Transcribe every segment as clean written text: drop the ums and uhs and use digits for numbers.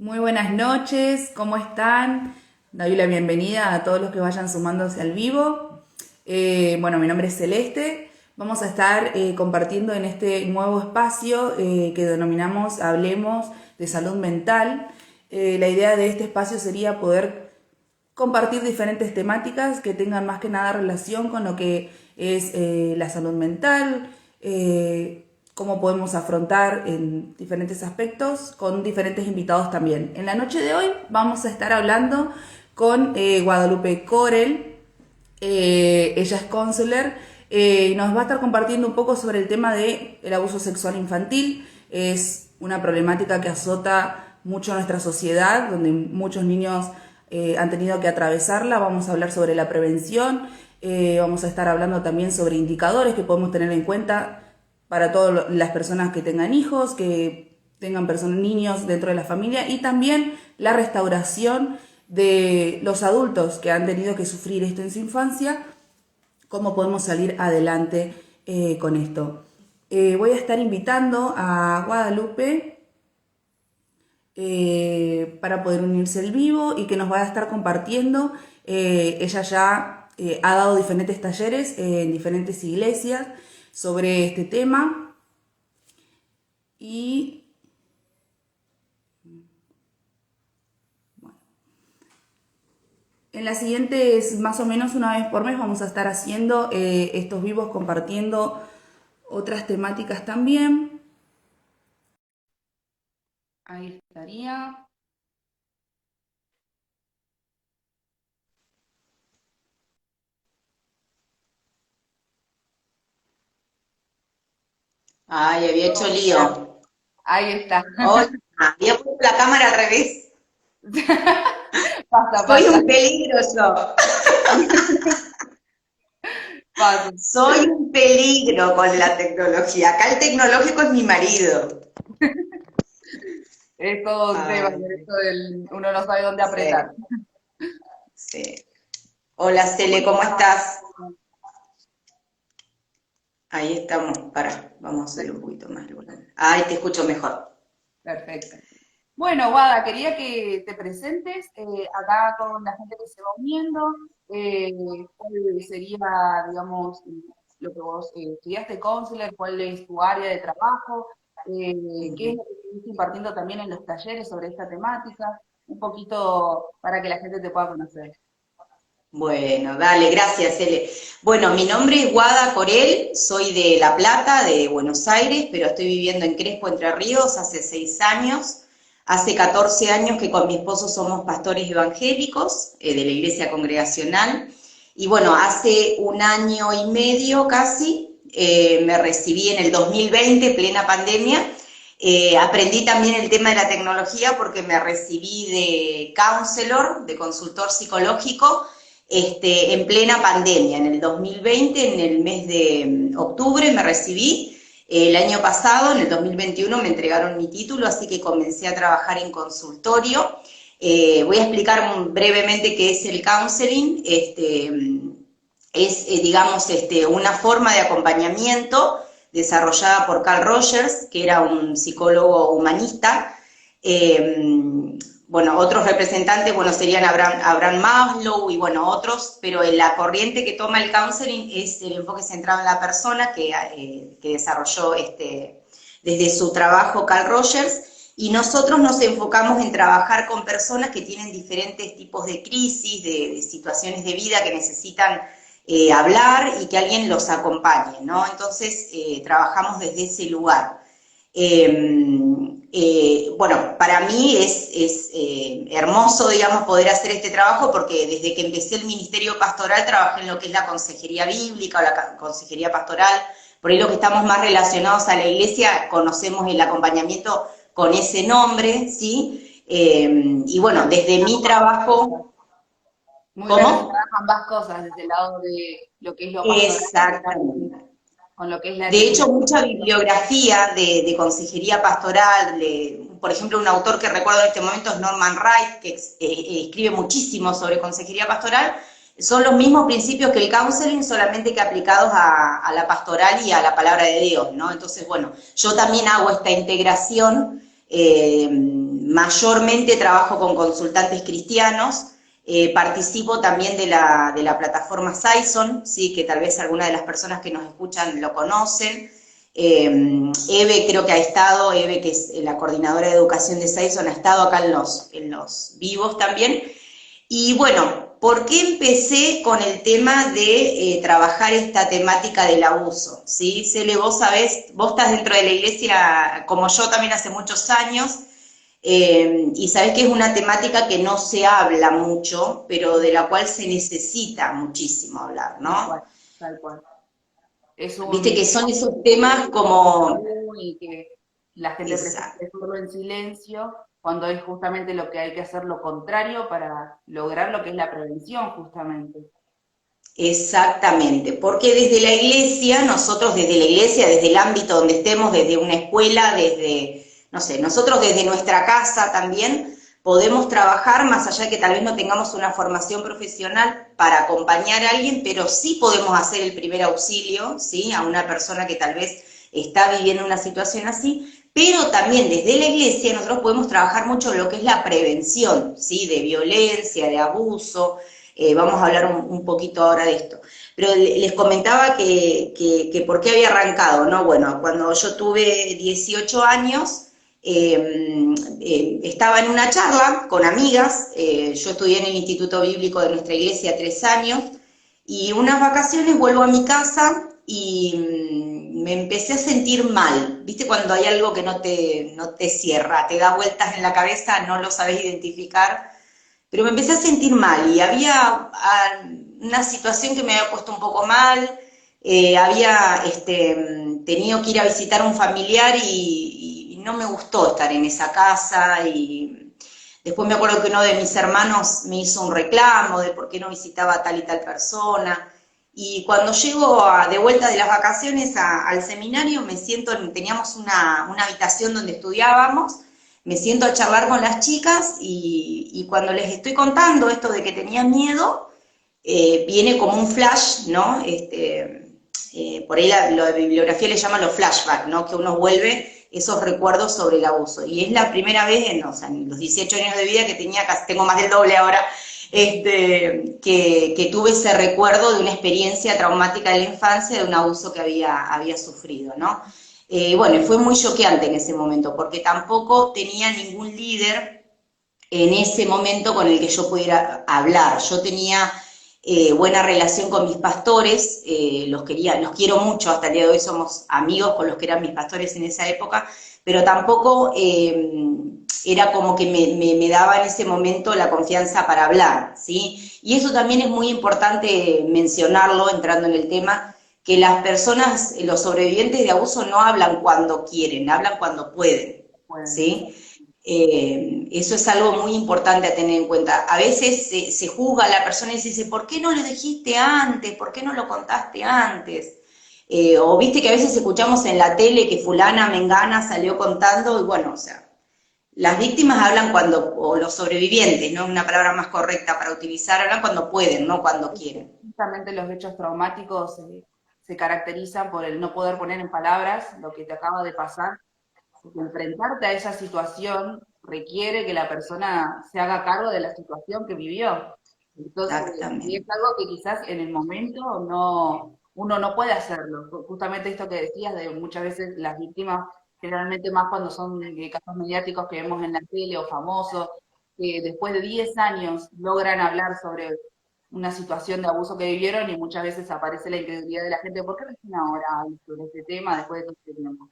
Muy buenas noches, ¿cómo están? Doy la bienvenida a todos los que vayan sumándose al vivo. Bueno, mi nombre es Celeste. Vamos a estar compartiendo en este nuevo espacio que denominamos Hablemos de Salud Mental. La idea de este espacio sería poder compartir diferentes temáticas que tengan más que nada relación con lo que es la salud mental, cómo podemos afrontar en diferentes aspectos con diferentes invitados también. En la noche de hoy vamos a estar hablando con Guadalupe Corel. Ella es counselor y nos va a estar compartiendo un poco sobre el tema del abuso sexual infantil. Es una problemática que azota mucho a nuestra sociedad, donde muchos niños han tenido que atravesarla. Vamos a hablar sobre la prevención, vamos a estar hablando también sobre indicadores que podemos tener en cuenta para todas las personas que tengan hijos, que tengan niños dentro de la familia, y también la restauración de los adultos que han tenido que sufrir esto en su infancia, cómo podemos salir adelante con esto. Voy a estar invitando a Guadalupe para poder unirse al vivo y que nos vaya a estar compartiendo. Ella ya ha dado diferentes talleres en diferentes iglesias sobre este tema y bueno, en las siguientes, más o menos una vez por mes, vamos a estar haciendo estos vivos compartiendo otras temáticas también. Ahí estaría. Ay, había hecho lío. Ahí está. Hola, había puesto la cámara al revés. Pasa, Soy pasa, un peligro yo. pasa. Soy un peligro con la tecnología. Acá el tecnológico es mi marido. Es todo un tema, Ay, por eso uno no sabe dónde sí, apretar. sí. Hola, Cele, Bueno, ¿cómo estás? Ahí estamos. Para, vamos a subir un poquito más el volumen. Ay, te escucho mejor. perfecto. Bueno, Guada, quería que te presentes acá con la gente que se va uniendo. eh, ¿Cuál sería, digamos, lo que vos estudiaste, counselor? ¿Cuál es tu área de trabajo? ¿Qué es Ujú. lo que estuviste impartiendo también en los talleres sobre esta temática? Un poquito para que la gente te pueda conocer. Bueno, dale, gracias, Ele. Bueno, mi nombre es Guada Corel, soy de La Plata, de Buenos Aires, pero estoy viviendo en Crespo, Entre Ríos, hace 6 años. Hace 14 años que con mi esposo somos pastores evangélicos de la Iglesia Congregacional. Y bueno, hace 1 año y medio casi me recibí en el 2020, plena pandemia. Aprendí también el tema de la tecnología porque me recibí de counselor, de consultor psicológico, en plena pandemia, en el 2020, en el mes de octubre me recibí. El año pasado, en el 2021, me entregaron mi título, así que comencé a trabajar en consultorio. Voy a explicar brevemente qué es el counseling. Es, digamos, una forma de acompañamiento desarrollada por Carl Rogers, que era un psicólogo humanista. Eh, bueno, otros representantes, bueno, serían Abraham Maslow y bueno, otros, pero en la corriente que toma el counseling es el enfoque centrado en la persona que desarrolló desde su trabajo Carl Rogers, y nosotros nos enfocamos en trabajar con personas que tienen diferentes tipos de crisis, de situaciones de vida que necesitan hablar y que alguien los acompañe, ¿no? Entonces, trabajamos desde ese lugar. Bueno, para mí es hermoso, digamos, poder hacer este trabajo porque desde que empecé el ministerio pastoral trabajé en lo que es la consejería bíblica o la consejería pastoral. Por ahí los que estamos más relacionados a la iglesia conocemos el acompañamiento con ese nombre, ¿sí? Y bueno, desde mi trabajo, Muy ¿cómo? relacionadas ambas cosas, desde el lado de lo que es lo pastoral Exactamente. con lo que es la De hecho, tecnología. mucha bibliografía de consejería pastoral, por ejemplo, un autor que recuerdo en este momento es Norman Wright, que escribe muchísimo sobre consejería pastoral. Son los mismos principios que el counseling, solamente que aplicados a la pastoral y a la palabra de Dios, ¿no? Entonces, bueno, yo también hago esta integración Mayormente trabajo con consultantes cristianos. Participo también de la plataforma Saison, ¿sí? Que tal vez algunas de las personas que nos escuchan lo conocen. Eve creo que ha estado, Eve que es la coordinadora de educación de Saison, ha estado acá en los vivos también. Y bueno, ¿por qué empecé con el tema de trabajar esta temática del abuso? ¿Sí? Cele, vos sabés, vos estás dentro de la iglesia como yo también hace muchos años, y sabés que es una temática que no se habla mucho, pero de la cual se necesita muchísimo hablar, Tal cual, ¿no? tal cual. Es Viste un que son esos temas como... tabú y que la gente prefiere Exacto. dejarlo en silencio cuando es justamente lo que hay que hacer lo contrario para lograr lo que es la prevención, justamente. Exactamente, porque desde la iglesia, nosotros desde la iglesia, desde el ámbito donde estemos, desde una escuela, desde, no sé, nosotros desde nuestra casa también podemos trabajar, más allá de que tal vez no tengamos una formación profesional para acompañar a alguien, pero sí podemos hacer el primer auxilio, ¿sí? A una persona que tal vez está viviendo una situación así, pero también desde la iglesia nosotros podemos trabajar mucho lo que es la prevención, ¿sí? De violencia, de abuso. Vamos a hablar un poquito ahora de esto. Pero les comentaba que por qué había arrancado, ¿no? Bueno, cuando yo tuve 18 años, estaba en una charla con amigas, yo estudié en el Instituto Bíblico de nuestra iglesia 3 años, y unas vacaciones vuelvo a mi casa y me empecé a sentir mal. ¿Viste cuando hay algo que no te cierra, te da vueltas en la cabeza, no lo sabes identificar? Pero me empecé a sentir mal y había una situación que me había puesto un poco mal, había tenido que ir a visitar a un familiar y no me gustó estar en esa casa y después me acuerdo que uno de mis hermanos me hizo un reclamo de por qué no visitaba a tal y tal persona. Y cuando llego de vuelta de las vacaciones al seminario, me siento, teníamos una habitación donde estudiábamos, me siento a charlar con las chicas y cuando les estoy contando esto de que tenía miedo, viene como un flash, ¿no? Por ahí lo de bibliografía le llaman los flashbacks, ¿no? Que uno vuelve esos recuerdos sobre el abuso. Y es la primera vez o sea, en los 18 años de vida que tenía, casi tengo más del doble ahora, que tuve ese recuerdo de una experiencia traumática de la infancia, de un abuso que había sufrido, ¿no? Bueno, fue muy choqueante en ese momento, porque tampoco tenía ningún líder en ese momento con el que yo pudiera hablar. Yo tenía buena relación con mis pastores, los quiero mucho, hasta el día de hoy somos amigos con los que eran mis pastores en esa época, pero tampoco era como que me daba en ese momento la confianza para hablar, ¿sí? Y eso también es muy importante mencionarlo, entrando en el tema, que las personas, los sobrevivientes de abuso no hablan cuando quieren, hablan cuando pueden, Pueden. ¿sí? Eso es algo muy importante a tener en cuenta. A veces se juzga a la persona y se dice, ¿por qué no lo dijiste antes? ¿Por qué no lo contaste antes? O viste que a veces escuchamos en la tele que fulana, mengana salió contando y bueno, o sea, las víctimas hablan cuando, o los sobrevivientes, ¿no? Una palabra más correcta para utilizar, hablan cuando pueden, no cuando quieren. Justamente los hechos traumáticos se caracterizan por el no poder poner en palabras lo que te acaba de pasar, porque enfrentarte a esa situación requiere que la persona se haga cargo de la situación que vivió. Entonces, y es Exactamente. algo que quizás en el momento no, uno no puede hacerlo. Justamente esto que decías de muchas veces las víctimas, generalmente más cuando son casos mediáticos que vemos en la tele o famosos, que después de 10 años logran hablar sobre una situación de abuso que vivieron y muchas veces aparece la incredulidad de la gente, ¿por qué recién ahora hablo sobre este tema después de todo este tiempo?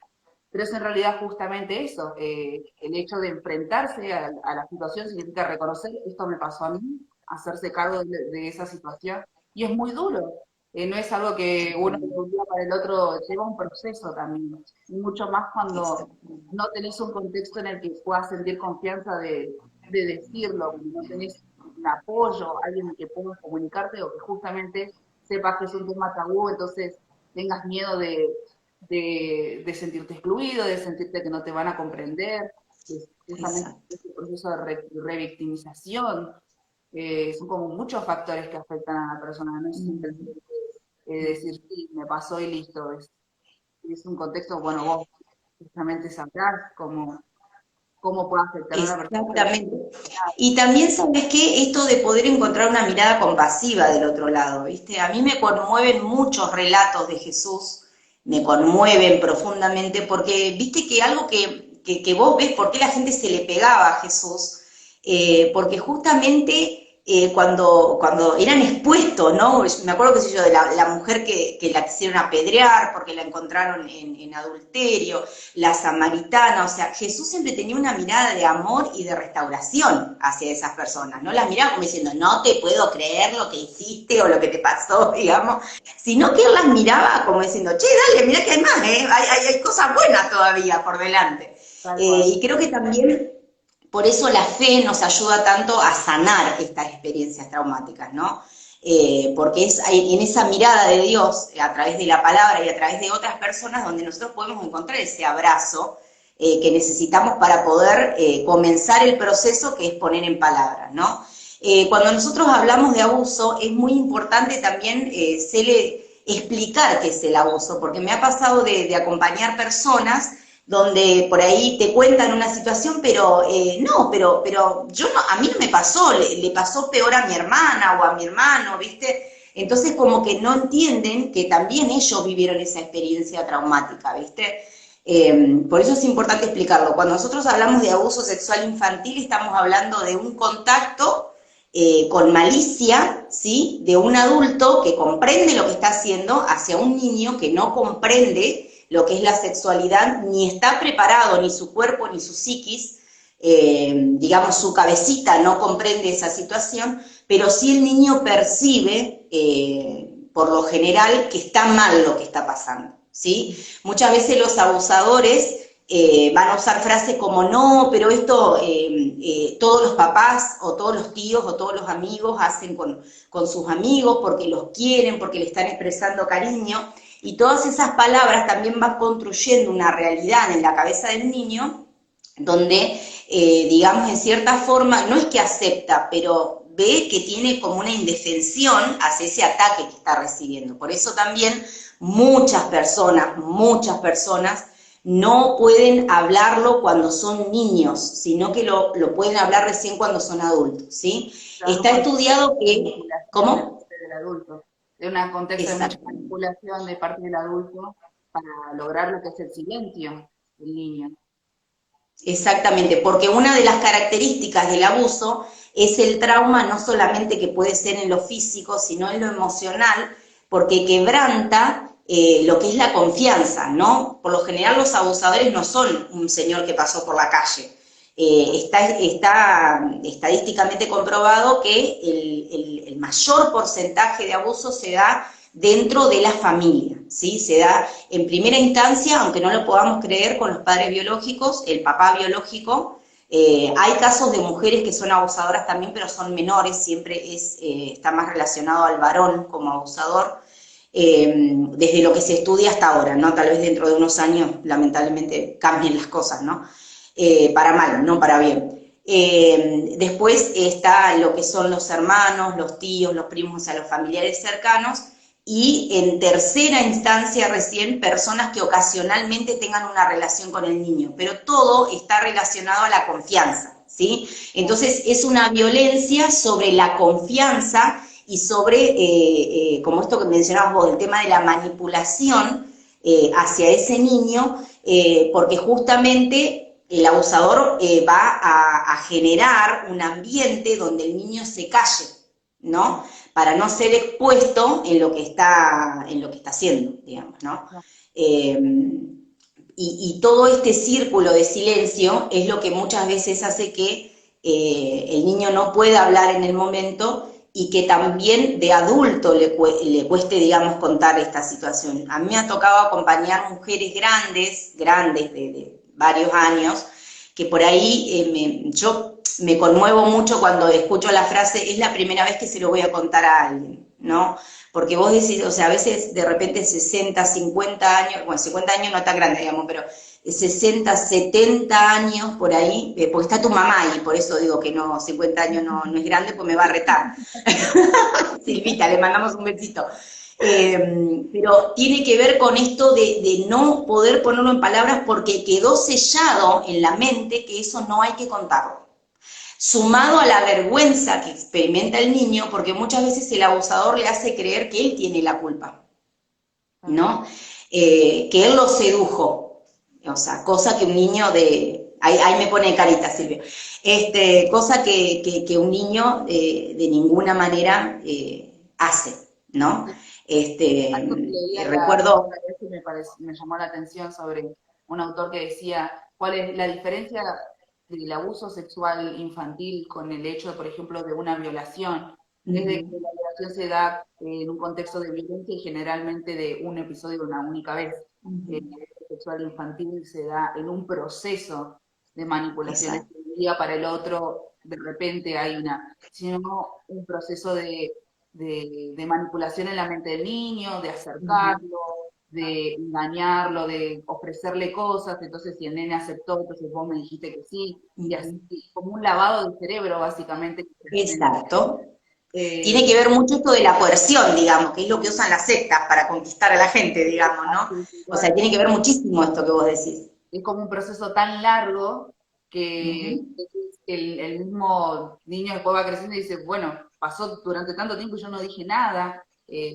Pero es en realidad justamente eso, el hecho de enfrentarse a la situación significa reconocer, esto me pasó a mí, hacerse cargo de esa situación, y es muy duro, no es algo que uno de un día para el otro lleva un proceso también, y mucho más cuando Exactamente. no tenés un contexto en el que puedas sentir confianza de decirlo, cuando no tenés un apoyo, alguien que puedas comunicarte o que justamente sepas que es un tema tabú, entonces tengas miedo de sentirte excluido, de sentirte que no te van a comprender, es justamente Exacto. este proceso de revictimización. Son como muchos factores que afectan a la persona, no es simplemente decir, sí, me pasó y listo. Es un contexto, bueno, vos justamente sabrás cómo, cómo puede afectar a una persona. Exactamente. Y también, ¿sabes qué? Esto de poder encontrar una mirada compasiva del otro lado, ¿viste? A mí me conmueven muchos relatos de Jesús, me conmueven profundamente, porque, viste que algo que vos ves, por qué la gente se le pegaba a Jesús, porque justamente cuando eran expuestos, ¿no? Me acuerdo, qué sé yo, de la mujer que la quisieron apedrear porque la encontraron en adulterio, la samaritana, o sea, Jesús siempre tenía una mirada de amor y de restauración hacia esas personas, no las miraba como diciendo, no te puedo creer lo que hiciste o lo que te pasó, digamos, sino que él las miraba como diciendo, che, dale, mirá que hay más, hay cosas buenas todavía por delante. Tal cual. Y creo que también por eso la fe nos ayuda tanto a sanar estas experiencias traumáticas, ¿no? Porque es en esa mirada de Dios, a través de la palabra y a través de otras personas, donde nosotros podemos encontrar ese abrazo que necesitamos para poder comenzar el proceso que es poner en palabras, ¿no? Cuando nosotros hablamos de abuso, es muy importante también explicar qué es el abuso, porque me ha pasado de acompañar personas donde por ahí te cuentan una situación, pero pero yo no, a mí no me pasó, le pasó peor a mi hermana o a mi hermano, ¿viste? Entonces como que no entienden que también ellos vivieron esa experiencia traumática, ¿viste? Por eso es importante explicarlo. Cuando nosotros hablamos de abuso sexual infantil, estamos hablando de un contacto con malicia, ¿sí? De un adulto que comprende lo que está haciendo hacia un niño que no comprende lo que es la sexualidad, ni está preparado, ni su cuerpo, ni su psiquis, digamos, su cabecita no comprende esa situación, pero sí el niño percibe, por lo general, que está mal lo que está pasando, ¿sí? Muchas veces los abusadores van a usar frases como, no, pero esto todos los papás, o todos los tíos, o todos los amigos hacen con sus amigos, porque los quieren, porque le están expresando cariño, y todas esas palabras también van construyendo una realidad en la cabeza del niño, donde, digamos, en cierta forma, no es que acepta, pero ve que tiene como una indefensión hacia ese ataque que está recibiendo. Por eso también muchas personas no pueden hablarlo cuando son niños, sino que lo pueden hablar recién cuando son adultos, ¿sí? Claro, Está estudiado que... manipulación de ¿Cómo? parte del adulto, de un contexto de mucha Exacto. manipulación de parte del adulto para lograr lo que es el silencio del niño. Exactamente, porque una de las características del abuso es el trauma, no solamente que puede ser en lo físico, sino en lo emocional, porque quebranta lo que es la confianza, ¿no? Por lo general los abusadores no son un señor que pasó por la calle. Está estadísticamente comprobado que el mayor porcentaje de abuso se da dentro de la familia, ¿sí? Se da en primera instancia, aunque no lo podamos creer, con los padres biológicos, el papá biológico. Hay casos de mujeres que son abusadoras también, pero son menores, siempre está más relacionado al varón como abusador, desde lo que se estudia hasta ahora, ¿no? Tal vez dentro de unos años, lamentablemente, cambien las cosas, ¿no? Para mal, no para bien. Después está lo que son los hermanos, los tíos, los primos, o sea, los familiares cercanos, y en tercera instancia recién personas que ocasionalmente tengan una relación con el niño, pero todo está relacionado a la confianza, ¿sí? Entonces es una violencia sobre la confianza y sobre, como esto que mencionabas vos, el tema de la manipulación hacia ese niño, porque justamente el abusador va a generar un ambiente donde el niño se calle, ¿no? Para no ser expuesto en lo que está haciendo, digamos, ¿no? Y todo este círculo de silencio es lo que muchas veces hace que el niño no pueda hablar en el momento y que también de adulto le cueste, digamos, contar esta situación. A mí me ha tocado acompañar mujeres grandes de varios años, que por ahí yo me conmuevo mucho cuando escucho la frase, es la primera vez que se lo voy a contar a alguien, ¿no? Porque vos decís, o sea, a veces de repente 60, 50 años, bueno, 50 años no está grande, digamos, pero 60, 70 años por ahí, porque está tu mamá y por eso digo que no, 50 años no es grande, pues me va a retar. Silvita, le mandamos un besito. Pero tiene que ver con esto de no poder ponerlo en palabras porque quedó sellado en la mente que eso no hay que contarlo. Sumado a la vergüenza que experimenta el niño, porque muchas veces el abusador le hace creer que él tiene la culpa, ¿no? Que él lo sedujo, o sea, cosa que un niño de... Ahí me pone carita, Silvia. Cosa que un niño de ninguna manera hace, ¿no? Algo que leía la Recuerdo... otra vez que me llamó la atención sobre un autor que decía cuál es la diferencia del abuso sexual infantil con el hecho, por ejemplo, de una violación. Es de que la violación se da en un contexto de violencia y generalmente de un episodio una única vez. El abuso sexual infantil se da en un proceso de manipulaciones Exacto. de un día para el otro, de repente hay sino un proceso de manipulación en la mente del niño, de acercarlo, de engañarlo, de ofrecerle cosas, entonces si el nene aceptó, entonces vos me dijiste que sí, y así, como un lavado del cerebro básicamente que se hacen. Exacto. Tiene Eh, que ver mucho esto de la coerción, digamos, que es lo que usan las sectas para conquistar a la gente, digamos, ¿no? O sea, tiene que ver muchísimo esto que vos decís. es como un proceso tan largo Ujú, que el mismo niño después va creciendo y dice, bueno, pasó durante tanto tiempo y yo no dije nada,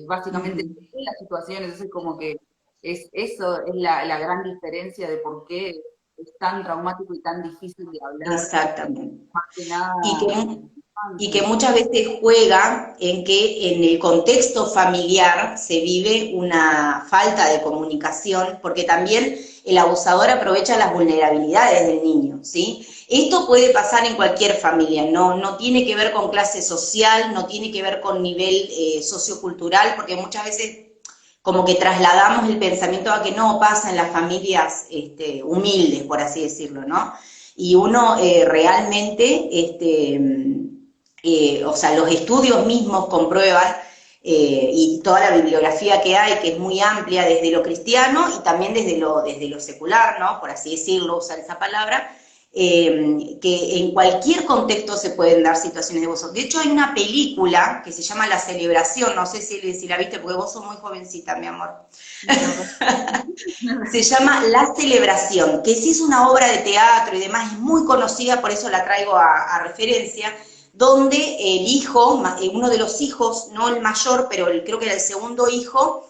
básicamente ujú. las situaciones, es como que eso es la gran diferencia de por qué es tan traumático y tan difícil de hablar, Exactamente. más que Y nada que, en la y que infancia. muchas veces juega en que en el contexto familiar se vive una falta de comunicación, porque también el abusador aprovecha las vulnerabilidades del niño, ¿sí? Esto puede pasar en cualquier familia, no tiene que ver con clase social, no tiene que ver con nivel sociocultural, porque muchas veces como que trasladamos el pensamiento a que no pasa en las familias humildes, por así decirlo, ¿no? Y uno realmente, o sea, los estudios mismos comprueban y toda la bibliografía que hay, que es muy amplia desde lo cristiano y también desde lo secular, ¿no? Por así decirlo, usar esa palabra, que en cualquier contexto se pueden dar situaciones de abuso. De hecho, hay una película que se llama La Celebración, no sé si la viste, porque vos sos muy jovencita, mi amor. No, Se llama La Celebración, que sí es una obra de teatro y demás, es muy conocida, por eso la traigo a referencia, donde el hijo, uno de los hijos, no el mayor, pero creo que era el segundo hijo,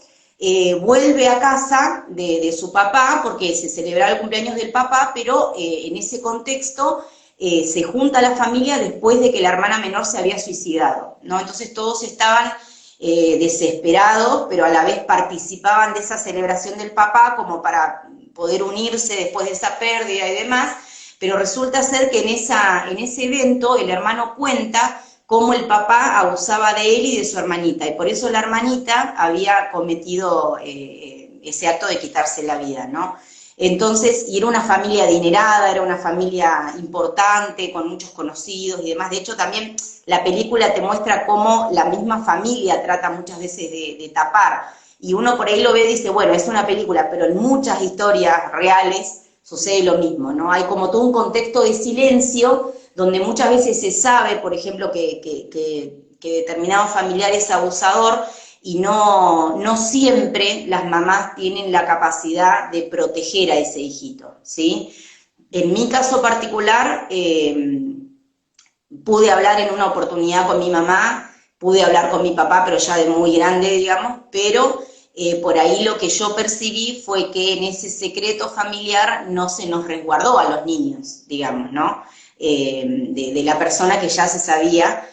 vuelve a casa de su papá, porque se celebraba el cumpleaños del papá, pero en ese contexto se junta la familia después de que la hermana menor se había suicidado, ¿no? Entonces todos estaban desesperados, pero a la vez participaban de esa celebración del papá como para poder unirse después de esa pérdida y demás, pero resulta ser que en ese evento el hermano cuenta cómo el papá abusaba de él y de su hermanita, y por eso la hermanita había cometido ese acto de quitarse la vida, ¿no? Entonces, y era una familia adinerada, era una familia importante, con muchos conocidos y demás. De hecho, también la película te muestra cómo la misma familia trata muchas veces de tapar. Y uno por ahí lo ve y dice, bueno, es una película, pero en muchas historias reales sucede lo mismo, ¿no? Hay como todo un contexto de silencio donde muchas veces se sabe, por ejemplo, que determinado familiar es abusador y no siempre las mamás tienen la capacidad de proteger a ese hijito, ¿sí? En mi caso particular, pude hablar en una oportunidad con mi mamá, pude hablar con mi papá, pero ya de muy grande, digamos, pero por ahí lo que yo percibí fue que en ese secreto familiar no se nos resguardó a los niños, digamos, ¿no? De la persona que ya se sabía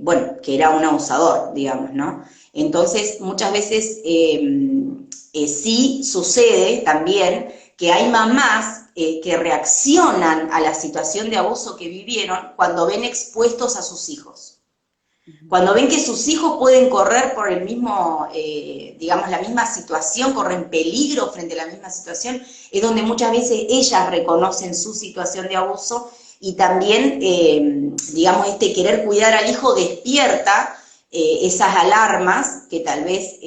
bueno, que era un abusador, digamos, ¿no? Entonces, muchas veces sí sucede también que hay mamás que reaccionan a la situación de abuso que vivieron cuando ven expuestos a sus hijos. Cuando ven que sus hijos pueden correr por el mismo, digamos, la misma situación, corren peligro frente a la misma situación, es donde muchas veces ellas reconocen su situación de abuso y también, digamos, este querer cuidar al hijo despierta esas alarmas que tal vez,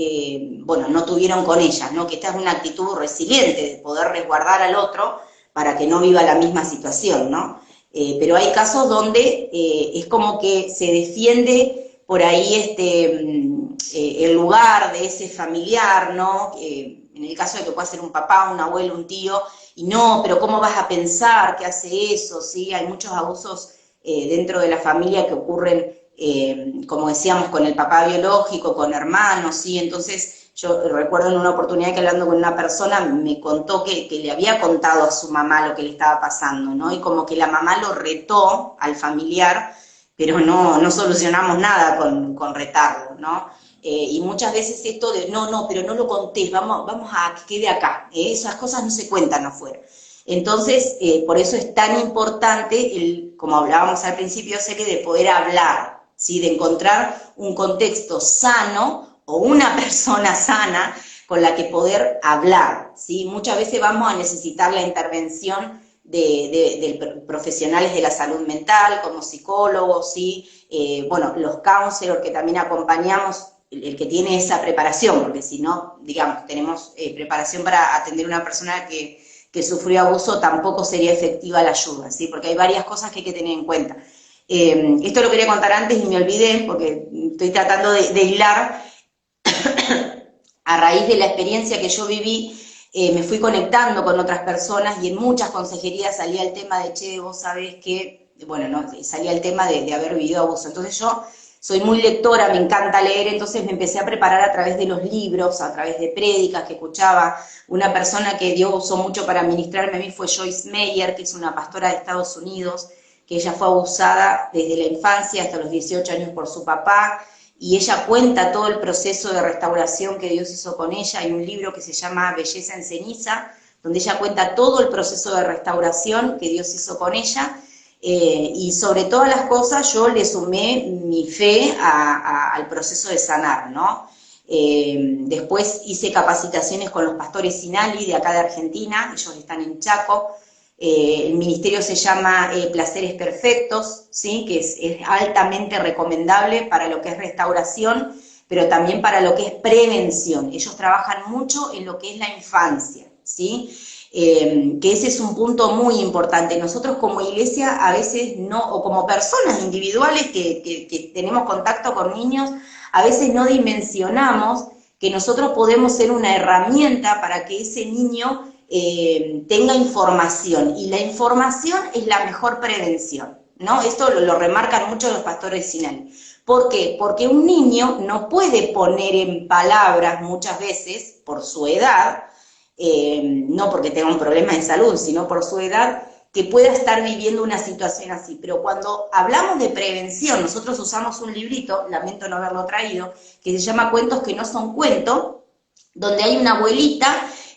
bueno, no tuvieron con ellas, ¿no? Que esta es una actitud resiliente de poder resguardar al otro para que no viva la misma situación, ¿no? Pero hay casos donde es como que se defiende por ahí el lugar de ese familiar, ¿no? En el caso de que pueda ser un papá, un abuelo, un tío, y no, pero ¿cómo vas a pensar que hace eso? ¿Sí? Hay muchos abusos dentro de la familia que ocurren, como decíamos, con el papá biológico, con hermanos, ¿sí? Entonces, yo recuerdo en una oportunidad que hablando con una persona me contó que le había contado a su mamá lo que le estaba pasando, ¿no? Y como que la mamá lo retó al familiar, pero no solucionamos nada con retarlo, ¿no? Y muchas veces esto de, no, pero no lo contés, vamos a que quede acá, esas cosas no se cuentan afuera. Entonces, por eso es tan importante, como hablábamos al principio, Cele, de poder hablar, ¿sí? De encontrar un contexto sano o una persona sana con la que poder hablar, ¿sí? Muchas veces vamos a necesitar la intervención de profesionales de la salud mental, como psicólogos, ¿sí? Bueno, los counselors que también acompañamos, el que tiene esa preparación, porque si no, digamos, tenemos preparación para atender a una persona que sufrió abuso, tampoco sería efectiva la ayuda, ¿sí? Porque hay varias cosas que hay que tener en cuenta. Esto lo quería contar antes y me olvidé, porque estoy tratando de hilar. A raíz de la experiencia que yo viví, me fui conectando con otras personas y en muchas consejerías salía el tema de, che, vos sabés que, bueno, no, salía el tema de haber vivido abuso. Entonces yo soy muy lectora, me encanta leer, entonces me empecé a preparar a través de los libros, a través de prédicas que escuchaba. Una persona que Dios usó mucho para ministrarme a mí fue Joyce Meyer, que es una pastora de Estados Unidos, que ella fue abusada desde la infancia hasta los 18 años por su papá, y ella cuenta todo el proceso de restauración que Dios hizo con ella. Hay un libro que se llama Belleza en ceniza, donde ella cuenta todo el proceso de restauración que Dios hizo con ella, y sobre todas las cosas yo le sumé mi fe al proceso de sanar, ¿no? Después hice capacitaciones con los pastores Sinali de acá de Argentina, ellos están en Chaco. El ministerio se llama Placeres Perfectos, ¿sí? Que es altamente recomendable para lo que es restauración, pero también para lo que es prevención. Ellos trabajan mucho en lo que es la infancia, ¿sí? Que ese es un punto muy importante. Nosotros como iglesia a veces no, o como personas individuales que tenemos contacto con niños, a veces no dimensionamos que nosotros podemos ser una herramienta para que ese niño tenga información, y la información es la mejor prevención, ¿no? Esto lo remarcan mucho los pastores Sinal. ¿Por qué? Porque un niño no puede poner en palabras muchas veces, por su edad, no porque tenga un problema de salud, sino por su edad, que pueda estar viviendo una situación así. Pero cuando hablamos de prevención, nosotros usamos un librito, lamento no haberlo traído, que se llama Cuentos que no son cuentos, donde hay una abuelita.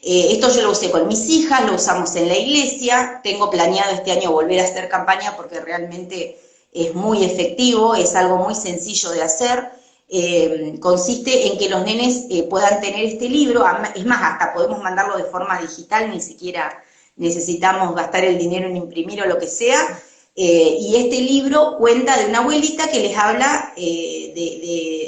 Esto yo lo usé con mis hijas, lo usamos en la iglesia. Tengo planeado este año volver a hacer campaña porque realmente es muy efectivo, es algo muy sencillo de hacer. Consiste en que los nenes puedan tener este libro, es más, hasta podemos mandarlo de forma digital, ni siquiera necesitamos gastar el dinero en imprimir o lo que sea. Y este libro cuenta de una abuelita que les habla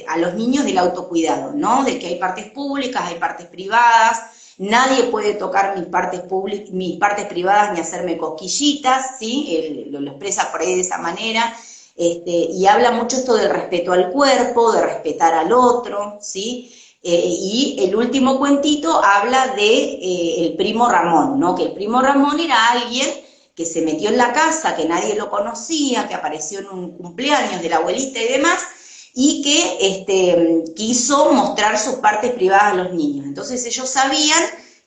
a los niños del autocuidado, ¿no? De que hay partes públicas, hay partes privadas, nadie puede tocar mis partes privadas ni hacerme cosquillitas, ¿sí? Lo expresa por ahí de esa manera. Y habla mucho esto del respeto al cuerpo, de respetar al otro, ¿sí? Y el último cuentito habla de el primo Ramón, ¿no? Que el primo Ramón era alguien que se metió en la casa, que nadie lo conocía, que apareció en un cumpleaños de la abuelita y demás, y que quiso mostrar sus partes privadas a los niños. Entonces ellos sabían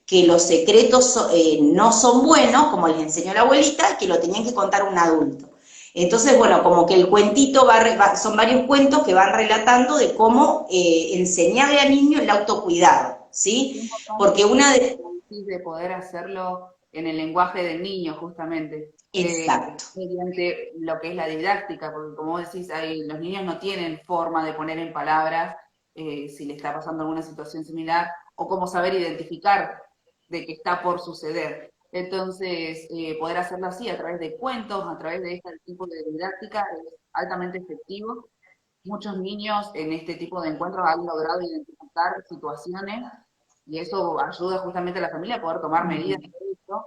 que los secretos no son buenos, como les enseñó la abuelita, que lo tenían que contar un adulto. Entonces, bueno, como que el cuentito son varios cuentos que van relatando de cómo enseñarle al niño el autocuidado, Qué ¿sí? importante Porque una de... de poder hacerlo en el lenguaje del niño, justamente, Exacto. mediante lo que es la didáctica, porque como vos decís, los niños no tienen forma de poner en palabras si le está pasando alguna situación similar, o cómo saber identificar de que está por suceder. Entonces, poder hacerlo así, a través de cuentos, a través de este tipo de didáctica, es altamente efectivo. Muchos niños en este tipo de encuentros han logrado identificar situaciones y eso ayuda justamente a la familia a poder tomar medidas de esto.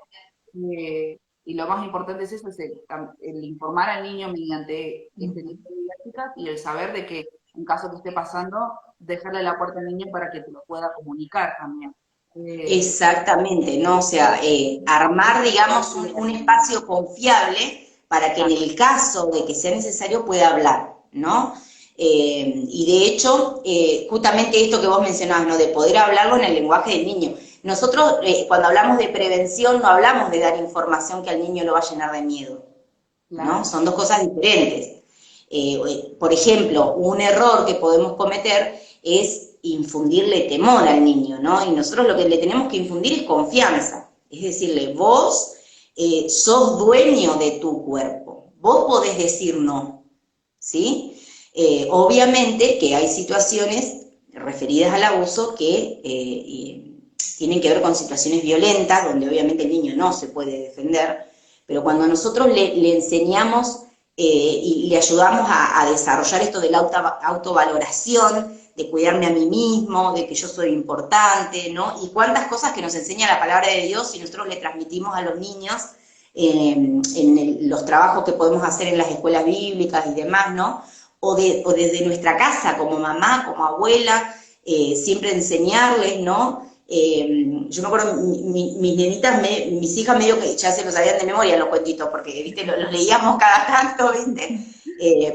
Y lo más importante es eso, es el informar al niño mediante este tipo de didácticas y el saber de que en caso que esté pasando, dejarle la puerta al niño para que te lo pueda comunicar también. Exactamente, ¿no? O sea, armar, digamos, un espacio confiable para que en el caso de que sea necesario pueda hablar, ¿no? Y de hecho, justamente esto que vos mencionabas, ¿no? De poder hablarlo en el lenguaje del niño. Nosotros, cuando hablamos de prevención, no hablamos de dar información que al niño lo va a llenar de miedo, ¿no? Claro. Son dos cosas diferentes. Por ejemplo, un error que podemos cometer es infundirle temor al niño, ¿no? Y nosotros lo que le tenemos que infundir es confianza. Es decirle, vos sos dueño de tu cuerpo, vos podés decir no, ¿sí? Obviamente que hay situaciones referidas al abuso que tienen que ver con situaciones violentas, donde obviamente el niño no se puede defender, pero cuando nosotros le enseñamos y le ayudamos a desarrollar esto de la autovaloración, de cuidarme a mí mismo, de que yo soy importante, ¿no? Y cuántas cosas que nos enseña la palabra de Dios y nosotros le transmitimos a los niños en los trabajos que podemos hacer en las escuelas bíblicas y demás, ¿no? O desde nuestra casa, como mamá, como abuela, siempre enseñarles, ¿no? Yo me acuerdo, mis nenitas, mis hijas medio que ya se los sabían de memoria los cuentitos, porque, viste, los leíamos cada tanto, viste,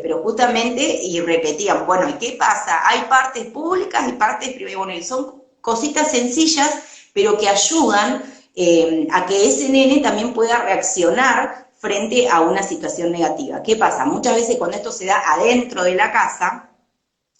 pero justamente, y repetían, bueno, ¿y qué pasa? Hay partes públicas y partes privadas, bueno, y son cositas sencillas, pero que ayudan a que ese nene también pueda reaccionar frente a una situación negativa. ¿Qué pasa? Muchas veces cuando esto se da adentro de la casa,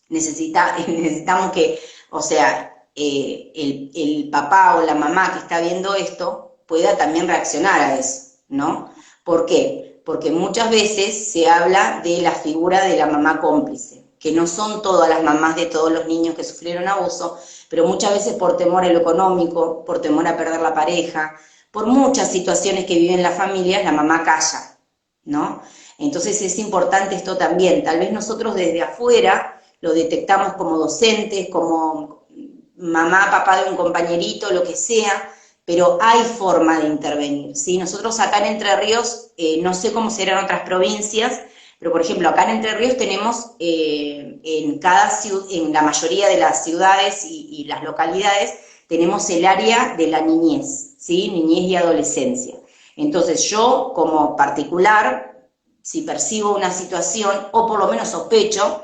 necesitamos que, o sea, el papá o la mamá que está viendo esto pueda también reaccionar a eso, ¿no? ¿Por qué? Porque muchas veces se habla de la figura de la mamá cómplice, que no son todas las mamás de todos los niños que sufrieron abuso, pero muchas veces por temor a lo económico, por temor a perder la pareja, por muchas situaciones que viven las familias, la mamá calla, ¿no? Entonces es importante esto también. Tal vez nosotros desde afuera lo detectamos como docentes, como mamá, papá de un compañerito, lo que sea, pero hay forma de intervenir, ¿sí? Nosotros acá en Entre Ríos, no sé cómo serán otras provincias, pero por ejemplo, acá en Entre Ríos tenemos en la mayoría de las ciudades y las localidades, tenemos el área de la niñez, ¿sí? Niñez y adolescencia. Entonces yo, como particular, si percibo una situación, o por lo menos sospecho,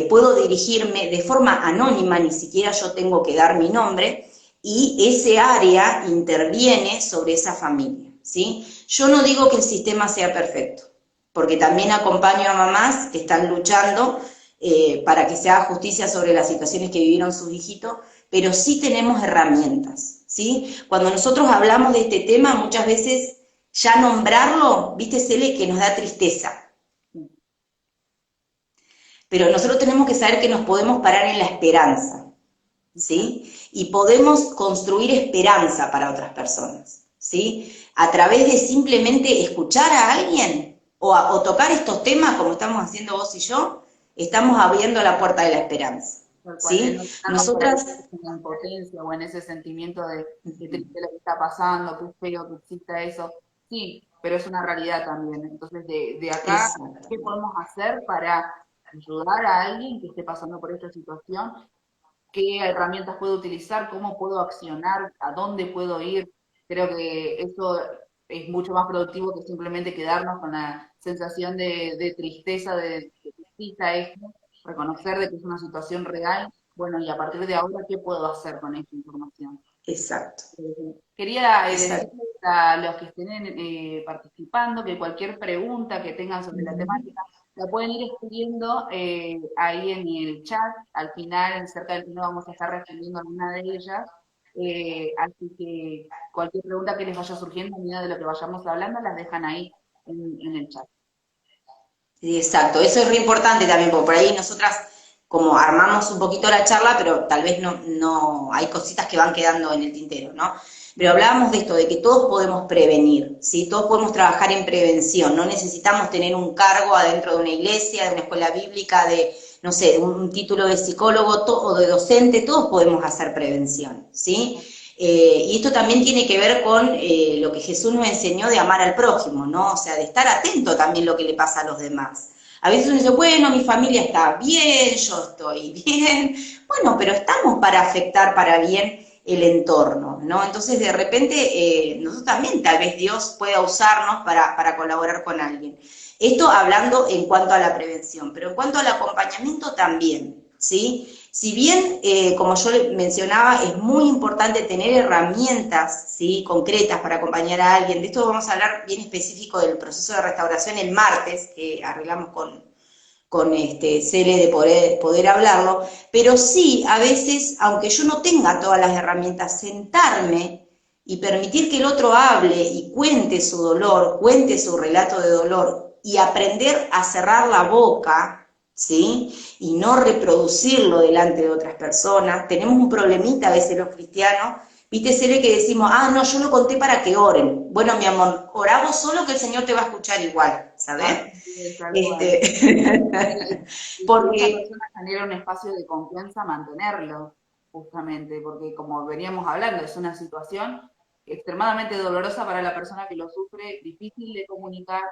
puedo dirigirme de forma anónima, ni siquiera yo tengo que dar mi nombre, y ese área interviene sobre esa familia, ¿sí? Yo no digo que el sistema sea perfecto, porque también acompaño a mamás que están luchando para que se haga justicia sobre las situaciones que vivieron sus hijitos, pero sí tenemos herramientas, ¿sí? Cuando nosotros hablamos de este tema, muchas veces ya nombrarlo, viste, Cele, que nos da tristeza. Pero nosotros tenemos que saber que nos podemos parar en la esperanza, ¿sí? Y podemos construir esperanza para otras personas, ¿sí? A través de simplemente escuchar a alguien o tocar estos temas como estamos haciendo vos y yo, estamos abriendo la puerta de la esperanza, Tal cual, ¿sí? no quedarnos por ahí Nosotras, en la impotencia o en ese sentimiento de triste lo que está pasando, que es feo que exista eso. Sí, pero es una realidad también. Entonces, de acá, exacto, ¿qué podemos hacer para ayudar a alguien que esté pasando por esta situación? ¿Qué herramientas puedo utilizar? ¿Cómo puedo accionar? ¿A dónde puedo ir? Creo que eso es mucho más productivo que simplemente quedarnos con la sensación de tristeza, de que exista esto, reconocer de que es una situación real. Bueno, y a partir de ahora, ¿qué puedo hacer con esta información? exacto, Quería exacto. decirles a los que estén participando que cualquier pregunta que tengan sobre la Ujú. temática la pueden ir escribiendo ahí en el chat. Al final, cerca del final, vamos a estar respondiendo alguna de ellas. Así que cualquier pregunta que les vaya surgiendo a medida de lo que vayamos hablando, las dejan ahí en el chat. Sí, exacto, eso es re importante también, porque por ahí nosotras como armamos un poquito la charla, pero tal vez no hay cositas que van quedando en el tintero, ¿no? Pero hablábamos de esto, de que todos podemos prevenir, ¿sí? Todos podemos trabajar en prevención, no necesitamos tener un cargo adentro de una iglesia, de una escuela bíblica, de, no sé, un título de psicólogo o de docente, todos podemos hacer prevención, ¿sí? Y esto también tiene que ver con lo que Jesús nos enseñó de amar al prójimo, ¿no? O sea, de estar atento también a lo que le pasa a los demás. A veces uno dice, bueno, mi familia está bien, yo estoy bien. Bueno, pero estamos para afectar para bien el entorno, ¿no? Entonces, de repente, nosotros también, tal vez Dios pueda usarnos para colaborar con alguien. Esto hablando en cuanto a la prevención, pero en cuanto al acompañamiento también, ¿sí? Si bien, como yo mencionaba, es muy importante tener herramientas, ¿sí?, concretas para acompañar a alguien. De esto vamos a hablar bien específico del proceso de restauración el martes, que arreglamos con Cele de poder hablarlo, pero sí, a veces, aunque yo no tenga todas las herramientas, sentarme y permitir que el otro hable y cuente su dolor, cuente su relato de dolor, y aprender a cerrar la boca, ¿sí? Y no reproducirlo delante de otras personas. Tenemos un problemita a veces los cristianos, viste, Cele, que decimos, ah, no, yo lo conté para que oren. Bueno, mi amor, orá vos solo que el Señor te va a escuchar igual, ¿sabes? Así es, tal cual. Este, Y si esa porque, persona genera un espacio de confianza, mantenerlo, justamente, porque como veníamos hablando, es una situación extremadamente dolorosa para la persona que lo sufre, difícil de comunicar.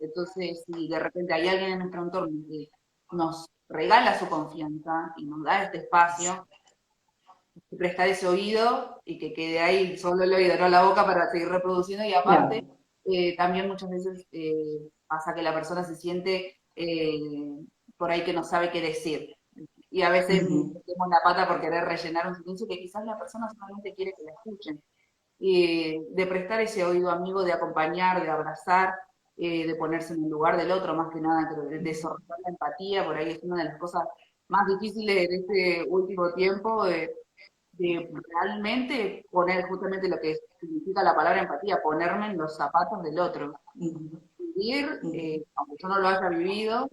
Entonces, si de repente hay alguien en nuestro entorno que nos regala su confianza y nos da este espacio, prestar ese oído y que quede ahí solo el oído, no la boca para seguir reproduciendo. Y aparte, claro, también muchas veces pasa que la persona se siente por ahí que no sabe qué decir. Y a veces ujú, metemos la pata por querer rellenar un silencio que quizás la persona solamente quiere que la escuchen. De prestar ese oído amigo, de acompañar, de abrazar, de ponerse en el lugar del otro, más que nada, creo, de desarrollar la empatía, por ahí es una de las cosas más difíciles de este último tiempo, de realmente poner justamente lo que significa la palabra empatía, ponerme en los zapatos del otro. ujú, Vivir, ujú, aunque yo no lo haya vivido,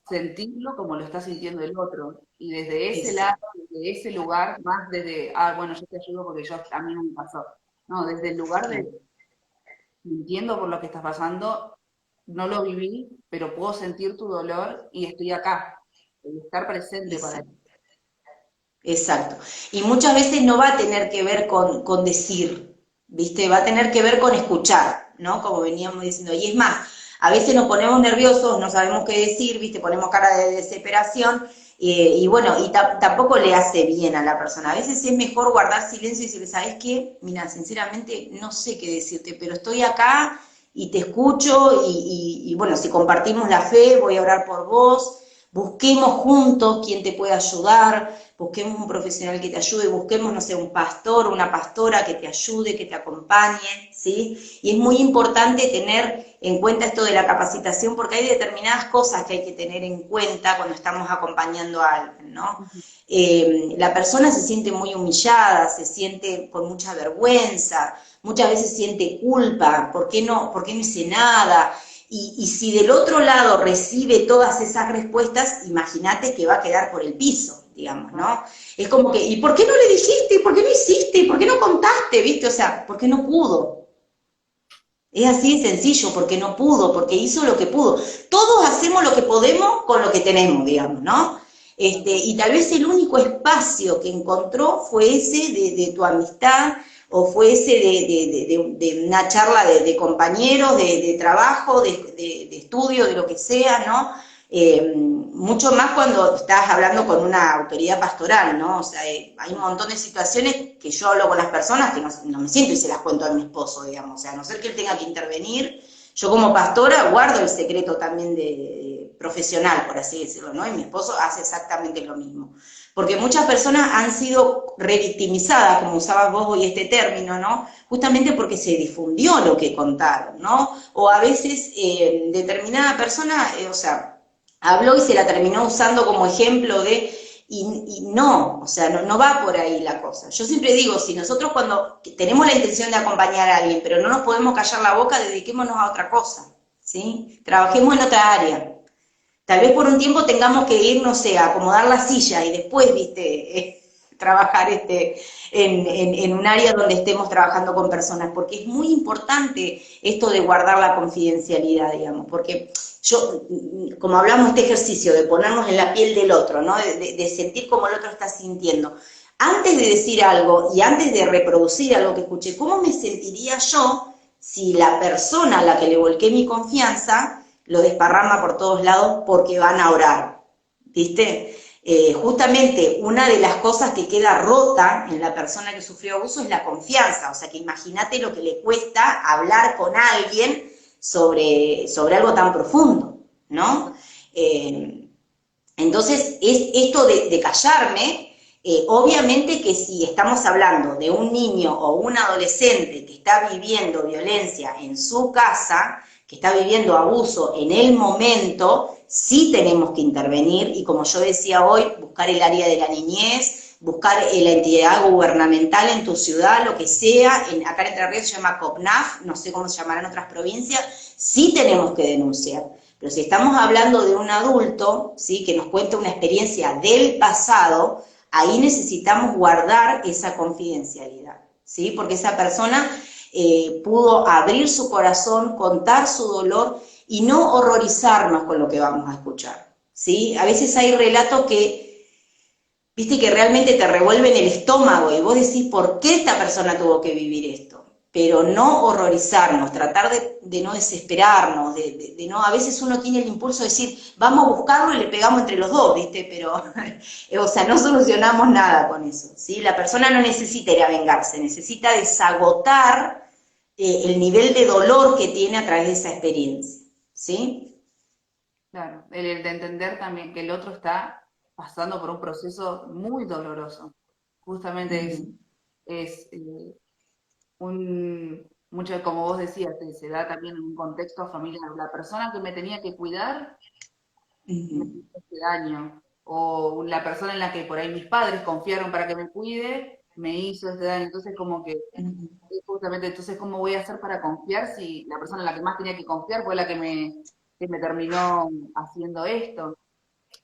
sentirlo como lo está sintiendo el otro. Y desde ese lado, exacto, desde ese lugar, más desde, ah, bueno, yo te ayudo porque a mí no me pasó. No, desde el lugar de claro, entiendo por lo que estás pasando, no lo viví, pero puedo sentir tu dolor y estoy acá. El estar presente para ti. exacto, exacto. Y muchas veces no va a tener que ver con decir, ¿viste? Va a tener que ver con escuchar, ¿no? Como veníamos diciendo. Y es más, a veces nos ponemos nerviosos, no sabemos qué decir, ¿viste? Ponemos cara de desesperación, y bueno, y tampoco le hace bien a la persona. A veces es mejor guardar silencio y decirle, ¿sabes qué? Mira, sinceramente no sé qué decirte, pero estoy acá y te escucho y bueno, si compartimos la fe, voy a orar por vos. Busquemos juntos quién te puede ayudar, busquemos un profesional que te ayude, busquemos, no sé, un pastor o una pastora que te ayude, que te acompañe, ¿sí? Y es muy importante tener en cuenta esto de la capacitación, porque hay determinadas cosas que hay que tener en cuenta cuando estamos acompañando a alguien, ¿no? Ujú. La persona se siente muy humillada, se siente con mucha vergüenza, muchas veces siente culpa, por qué no hice nada? Y si del otro lado recibe todas esas respuestas, imagínate que va a quedar por el piso, digamos, ¿no? Es como que, ¿y por qué no le dijiste? ¿Por qué no hiciste? ¿Por qué no contaste? ¿Viste? O sea, ¿por qué no pudo? Es así de sencillo, porque no pudo, porque hizo lo que pudo. Todos hacemos lo que podemos con lo que tenemos, digamos, ¿no? Y tal vez el único espacio que encontró fue ese de tu amistad, o fue ese de una charla de compañeros, de trabajo, de estudio, de lo que sea, ¿no? Mucho más cuando estás hablando con una autoridad pastoral, ¿no? O sea, hay un montón de situaciones que yo hablo con las personas que no me siento y se las cuento a mi esposo, digamos. O sea, a no ser que él tenga que intervenir, yo como pastora guardo el secreto también de profesional, por así decirlo, ¿no? Y mi esposo hace exactamente lo mismo. Porque muchas personas han sido revictimizadas, como usabas vos hoy este término, ¿no? Justamente porque se difundió lo que contaron, ¿no? O a veces determinada persona, o sea, habló y se la terminó usando como ejemplo y no, o sea, no va por ahí la cosa. Yo siempre digo, si nosotros cuando tenemos la intención de acompañar a alguien, pero no nos podemos callar la boca, dediquémonos a otra cosa, ¿sí? Trabajemos en otra área. Tal vez por un tiempo tengamos que ir, no sé, a acomodar la silla y después, viste, trabajar en un área donde estemos trabajando con personas, porque es muy importante esto de guardar la confidencialidad, digamos, porque yo, como hablamos de este ejercicio, de ponernos en la piel del otro, ¿no? De sentir cómo el otro está sintiendo. Antes de decir algo y antes de reproducir algo que escuché, ¿cómo me sentiría yo si la persona a la que le volqué mi confianza lo desparrama por todos lados porque van a orar, ¿viste? Justamente una de las cosas que queda rota en la persona que sufrió abuso es la confianza, o sea que imagínate lo que le cuesta hablar con alguien sobre algo tan profundo, ¿no? Entonces, es esto de callarme, obviamente que si estamos hablando de un niño o un adolescente que está viviendo violencia en su casa, que está viviendo abuso en el momento, sí tenemos que intervenir y como yo decía hoy, buscar el área de la niñez, buscar la entidad gubernamental en tu ciudad, lo que sea, acá en Entre Ríos se llama COPNAF, no sé cómo se llamará en otras provincias, sí tenemos que denunciar. Pero si estamos hablando de un adulto, ¿sí?, que nos cuenta una experiencia del pasado, ahí necesitamos guardar esa confidencialidad, ¿sí? Porque esa persona pudo abrir su corazón, contar su dolor y no horrorizarnos con lo que vamos a escuchar, ¿sí? A veces hay relatos que, viste, que realmente te revuelven el estómago y vos decís, ¿por qué esta persona tuvo que vivir esto? Pero no horrorizarnos, tratar de no desesperarnos, de no, a veces uno tiene el impulso de decir, vamos a buscarlo y le pegamos entre los dos, ¿viste? Pero, o sea, no solucionamos nada con eso, ¿sí? La persona no necesita ir a vengarse, necesita desagotar el nivel de dolor que tiene a través de esa experiencia, ¿sí? Claro, el de entender también que el otro está pasando por un proceso muy doloroso. Justamente Ujú, es mucho, como vos decías, se da también en un contexto familiar. La persona que me tenía que cuidar me ujú, hizo este daño. O la persona en la que por ahí mis padres confiaron para que me cuide, me hizo este daño. Entonces, como que, ujú. justamente, entonces, ¿cómo voy a hacer para confiar si la persona en la que más tenía que confiar fue la que me terminó haciendo esto?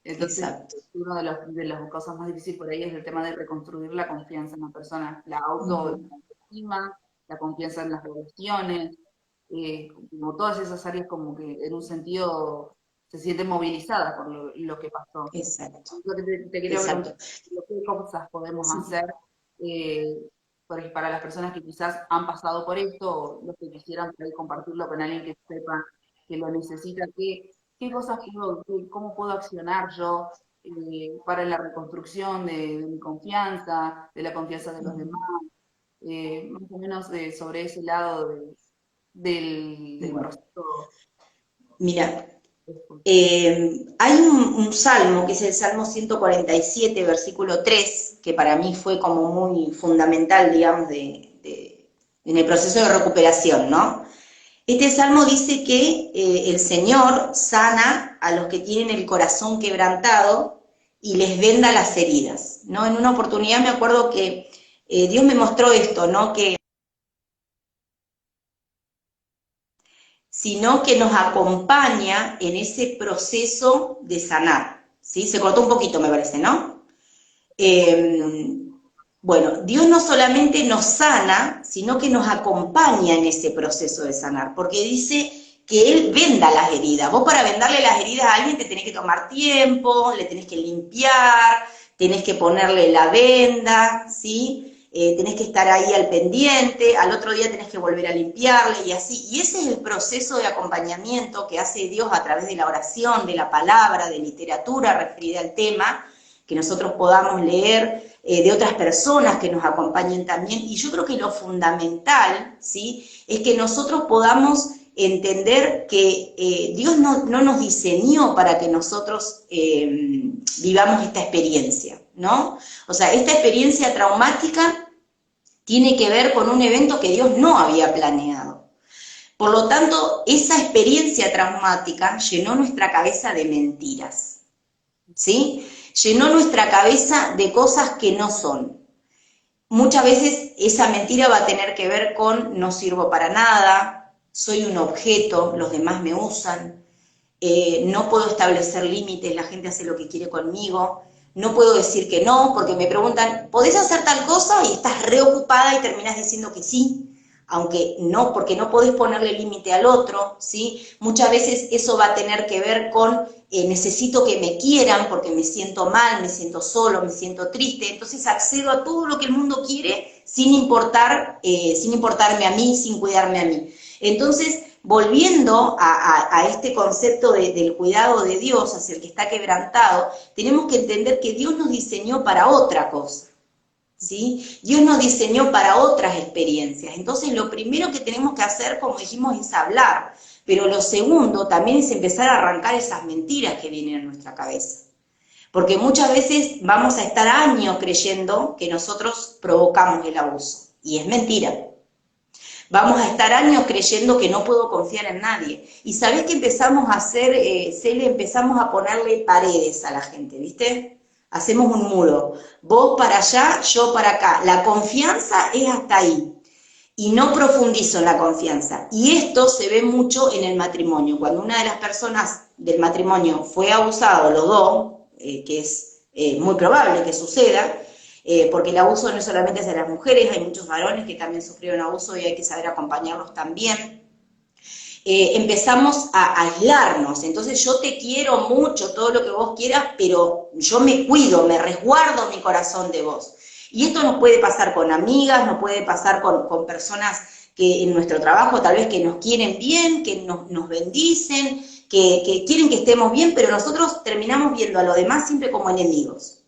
Entonces, Exacto. uno de las cosas más difíciles por ahí es el tema de reconstruir la confianza en la persona, la Ujú. autoestima, la confianza en las relaciones, como todas esas áreas como que en un sentido se sienten movilizadas por lo que pasó. Exacto, Lo que te quería preguntar, exacto. ¿qué cosas podemos Sí. hacer eh, para las personas que quizás han pasado por esto o los que quisieran por ahí compartirlo con alguien que sepa que lo necesita? ¿Qué cosas cómo puedo accionar yo para la reconstrucción de mi confianza, de la confianza de los demás? Más o menos sobre ese lado del Bueno, proceso. mira, hay un salmo, que es el Salmo 147, versículo 3, que para mí fue como muy fundamental, digamos, en el proceso de recuperación, ¿no? Este salmo dice que el Señor sana a los que tienen el corazón quebrantado y les venda las heridas, ¿no? En una oportunidad me acuerdo que Dios me mostró esto, ¿no? Que sino que nos acompaña en ese proceso de sanar, ¿sí? Se cortó un poquito, me parece, ¿no? Un poquito. Eh, bueno, Dios no solamente nos sana, sino que nos acompaña en ese proceso de sanar, porque dice que Él venda las heridas. Vos para vendarle las heridas a alguien te tenés que tomar tiempo, le tenés que limpiar, tenés que ponerle la venda, ¿sí? Tenés que estar ahí al pendiente, al otro día tenés que volver a limpiarle y así. Y ese es el proceso de acompañamiento que hace Dios a través de la oración, de la palabra, de literatura referida al tema, que nosotros podamos leer de otras personas que nos acompañen también. Y yo creo que lo fundamental, ¿sí?, es que nosotros podamos entender que Dios no nos diseñó para que nosotros vivamos esta experiencia, ¿no? O sea, esta experiencia traumática tiene que ver con un evento que Dios no había planeado. Por lo tanto, esa experiencia traumática llenó nuestra cabeza de mentiras, ¿sí? Llenó nuestra cabeza de cosas que no son. Muchas veces esa mentira va a tener que ver con no sirvo para nada, soy un objeto, los demás me usan, no puedo establecer límites, la gente hace lo que quiere conmigo, no puedo decir que no, porque me preguntan, ¿podés hacer tal cosa? Y estás reocupada y terminás diciendo que sí, aunque no, porque no podés ponerle límite al otro, ¿sí? Muchas veces eso va a tener que ver con necesito que me quieran porque me siento mal, me siento solo, me siento triste, entonces accedo a todo lo que el mundo quiere sin importarme a mí, sin cuidarme a mí. Entonces, volviendo a este concepto del cuidado de Dios hacia el que está quebrantado, tenemos que entender que Dios nos diseñó para otra cosa, ¿sí? Dios nos diseñó para otras experiencias. Entonces, lo primero que tenemos que hacer, como dijimos, es hablar. Pero lo segundo también es empezar a arrancar esas mentiras que vienen en nuestra cabeza. Porque muchas veces vamos a estar años creyendo que nosotros provocamos el abuso. Y es mentira. Vamos a estar años creyendo que no puedo confiar en nadie. Y ¿sabés qué empezamos a hacer, Cele? Empezamos a ponerle paredes a la gente, ¿viste? Hacemos un muro. Vos para allá, yo para acá. La confianza es hasta ahí. Y no profundizo en la confianza. Y esto se ve mucho en el matrimonio. Cuando una de las personas del matrimonio fue abusado, los dos, que es muy probable que suceda, porque el abuso no solamente es de las mujeres, hay muchos varones que también sufrieron abuso y hay que saber acompañarlos también. Empezamos a aislarnos, entonces yo te quiero mucho, todo lo que vos quieras, pero yo me cuido, me resguardo mi corazón de vos. Y esto nos puede pasar con amigas, nos puede pasar con personas que en nuestro trabajo tal vez que nos quieren bien, que nos bendicen, que quieren que estemos bien, pero nosotros terminamos viendo a los demás siempre como enemigos.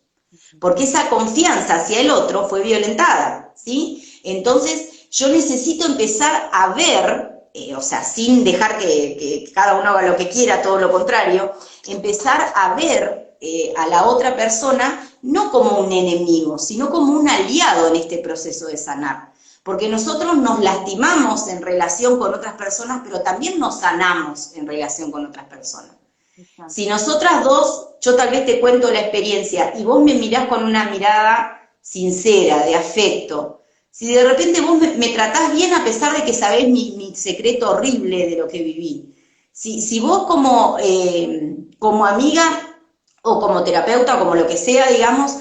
Porque esa confianza hacia el otro fue violentada, ¿sí? Entonces yo necesito empezar a ver, o sea, sin dejar que cada uno haga lo que quiera, todo lo contrario, empezar a ver a la otra persona no como un enemigo, sino como un aliado en este proceso de sanar. Porque nosotros nos lastimamos en relación con otras personas, pero también nos sanamos en relación con otras personas. Exacto. Si nosotras dos, yo tal vez te cuento la experiencia y vos me mirás con una mirada sincera, de afecto, si de repente vos me tratás bien a pesar de que sabés mi secreto horrible de lo que viví, si vos como amiga o como terapeuta o como lo que sea, digamos,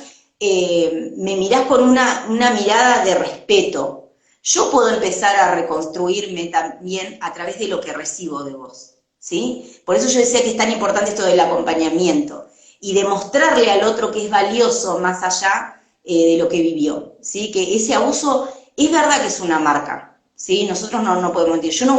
me mirás con una mirada de respeto, yo puedo empezar a reconstruirme también a través de lo que recibo de vos. ¿Sí? Por eso yo decía que es tan importante esto del acompañamiento y demostrarle al otro que es valioso más allá de lo que vivió, ¿sí? Que ese abuso es verdad que es una marca, ¿sí? Nosotros no podemos mentir. Yo no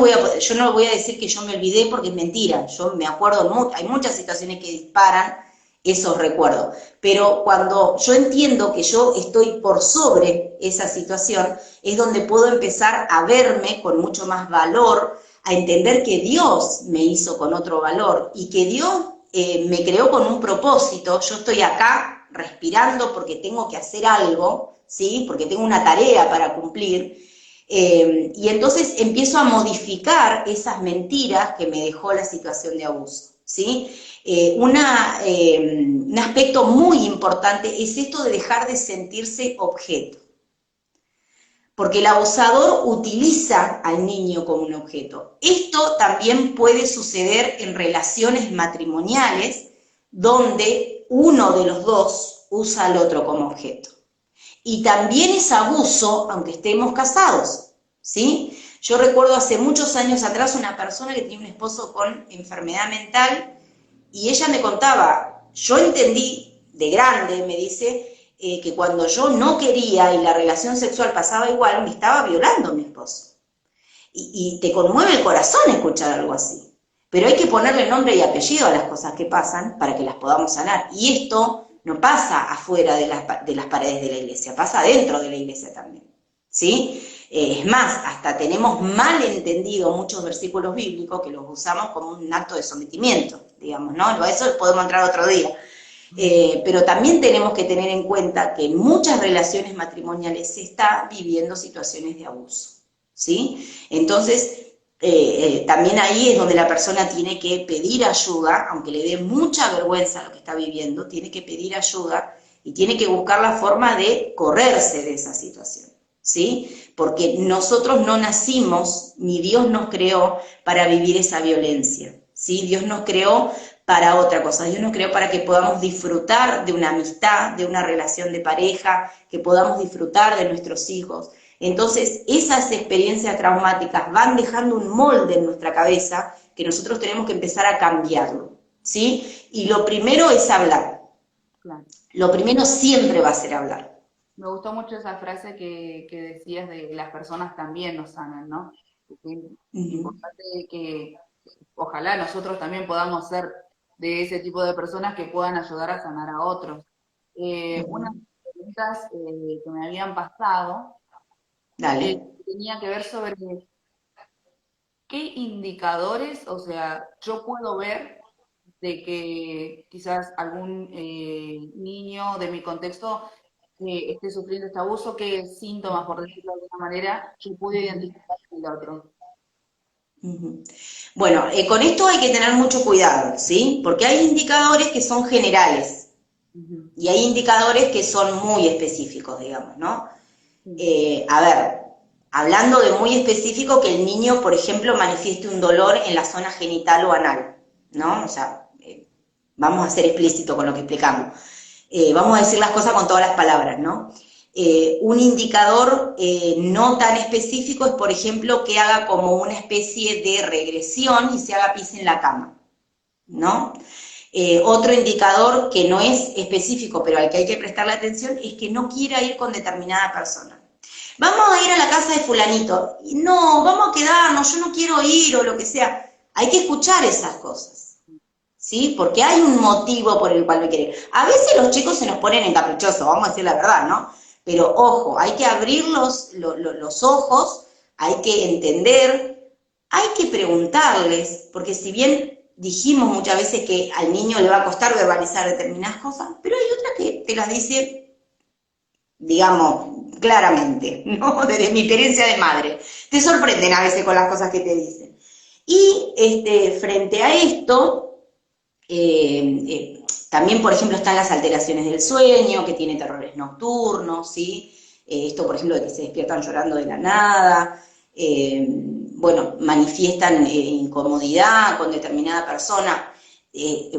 voy a decir que yo me olvidé porque es mentira. Yo me acuerdo, hay muchas situaciones que disparan esos recuerdos. Pero cuando yo entiendo que yo estoy por sobre esa situación, es donde puedo empezar a verme con mucho más valor, a entender que Dios me hizo con otro valor y que Dios me creó con un propósito. Yo estoy acá respirando porque tengo que hacer algo, ¿sí? Porque tengo una tarea para cumplir. Y entonces empiezo a modificar esas mentiras que me dejó la situación de abuso, ¿sí? Un aspecto muy importante es esto de dejar de sentirse objeto. Porque el abusador utiliza al niño como un objeto. Esto también puede suceder en relaciones matrimoniales donde uno de los dos usa al otro como objeto. Y también es abuso aunque estemos casados, ¿sí? Yo recuerdo hace muchos años atrás una persona que tenía un esposo con enfermedad mental y ella me contaba, yo entendí de grande, me dice, que cuando yo no quería y la relación sexual pasaba igual, me estaba violando mi esposo. Y te conmueve el corazón escuchar algo así. Pero hay que ponerle nombre y apellido a las cosas que pasan para que las podamos sanar. Y esto no pasa afuera de las paredes de la iglesia, pasa dentro de la iglesia también. ¿Sí? Es más, hasta tenemos mal entendido muchos versículos bíblicos que los usamos como un acto de sometimiento, digamos, ¿no? A eso podemos entrar otro día. Pero también tenemos que tener en cuenta que en muchas relaciones matrimoniales se está viviendo situaciones de abuso, ¿sí? Entonces, también ahí es donde la persona tiene que pedir ayuda, aunque le dé mucha vergüenza lo que está viviendo, tiene que pedir ayuda y tiene que buscar la forma de correrse de esa situación, ¿sí? Porque nosotros no nacimos, ni Dios nos creó para vivir esa violencia, ¿sí? Dios nos creó para otra cosa. Dios nos creó para que podamos disfrutar de una amistad, de una relación de pareja, que podamos disfrutar de nuestros hijos. Entonces, esas experiencias traumáticas van dejando un molde en nuestra cabeza que nosotros tenemos que empezar a cambiarlo, ¿sí? Y lo primero es hablar. Claro. Lo primero siempre va a ser hablar. Me gustó mucho esa frase que decías de las personas también nos sanan, ¿no? Es importante que ojalá nosotros también podamos ser de ese tipo de personas que puedan ayudar a sanar a otros. Unas Ujú. preguntas que me habían pasado Dale. tenía que ver sobre qué indicadores, o sea, yo puedo ver de que quizás algún niño de mi contexto esté sufriendo este abuso, qué síntomas, por decirlo de alguna manera, yo puedo identificar en el otro. Ujú. Bueno, con esto hay que tener mucho cuidado, ¿sí? Porque hay indicadores que son generales Ujú, y hay indicadores que son muy específicos, digamos, ¿no? sí. A ver, hablando de muy específico, que el niño, por ejemplo, manifieste un dolor en la zona genital o anal, ¿no? O sea, vamos a ser explícitos con lo que explicamos. Vamos a decir las cosas con todas las palabras, ¿no? Un indicador no tan específico es, por ejemplo, que haga como una especie de regresión y se haga pis en la cama, ¿no? Otro indicador que no es específico, pero al que hay que prestarle atención, es que no quiera ir con determinada persona. Vamos a ir a la casa de fulanito. No, vamos a quedarnos, yo no quiero ir o lo que sea. Hay que escuchar esas cosas. ¿Sí? Porque hay un motivo por el cual me quiere. A veces los chicos se nos ponen encaprichosos, vamos a decir la verdad, ¿no? Pero ojo, hay que abrir los ojos, hay que entender, hay que preguntarles, porque si bien dijimos muchas veces que al niño le va a costar verbalizar determinadas cosas, pero hay otras que te las dice, digamos, claramente, ¿no? Desde mi experiencia de madre. Te sorprenden a veces con las cosas que te dicen. Y frente a esto, también, por ejemplo, están las alteraciones del sueño, que tiene terrores nocturnos, ¿sí? Esto, por ejemplo, de que se despiertan llorando de la nada, bueno, manifiestan incomodidad con determinada persona.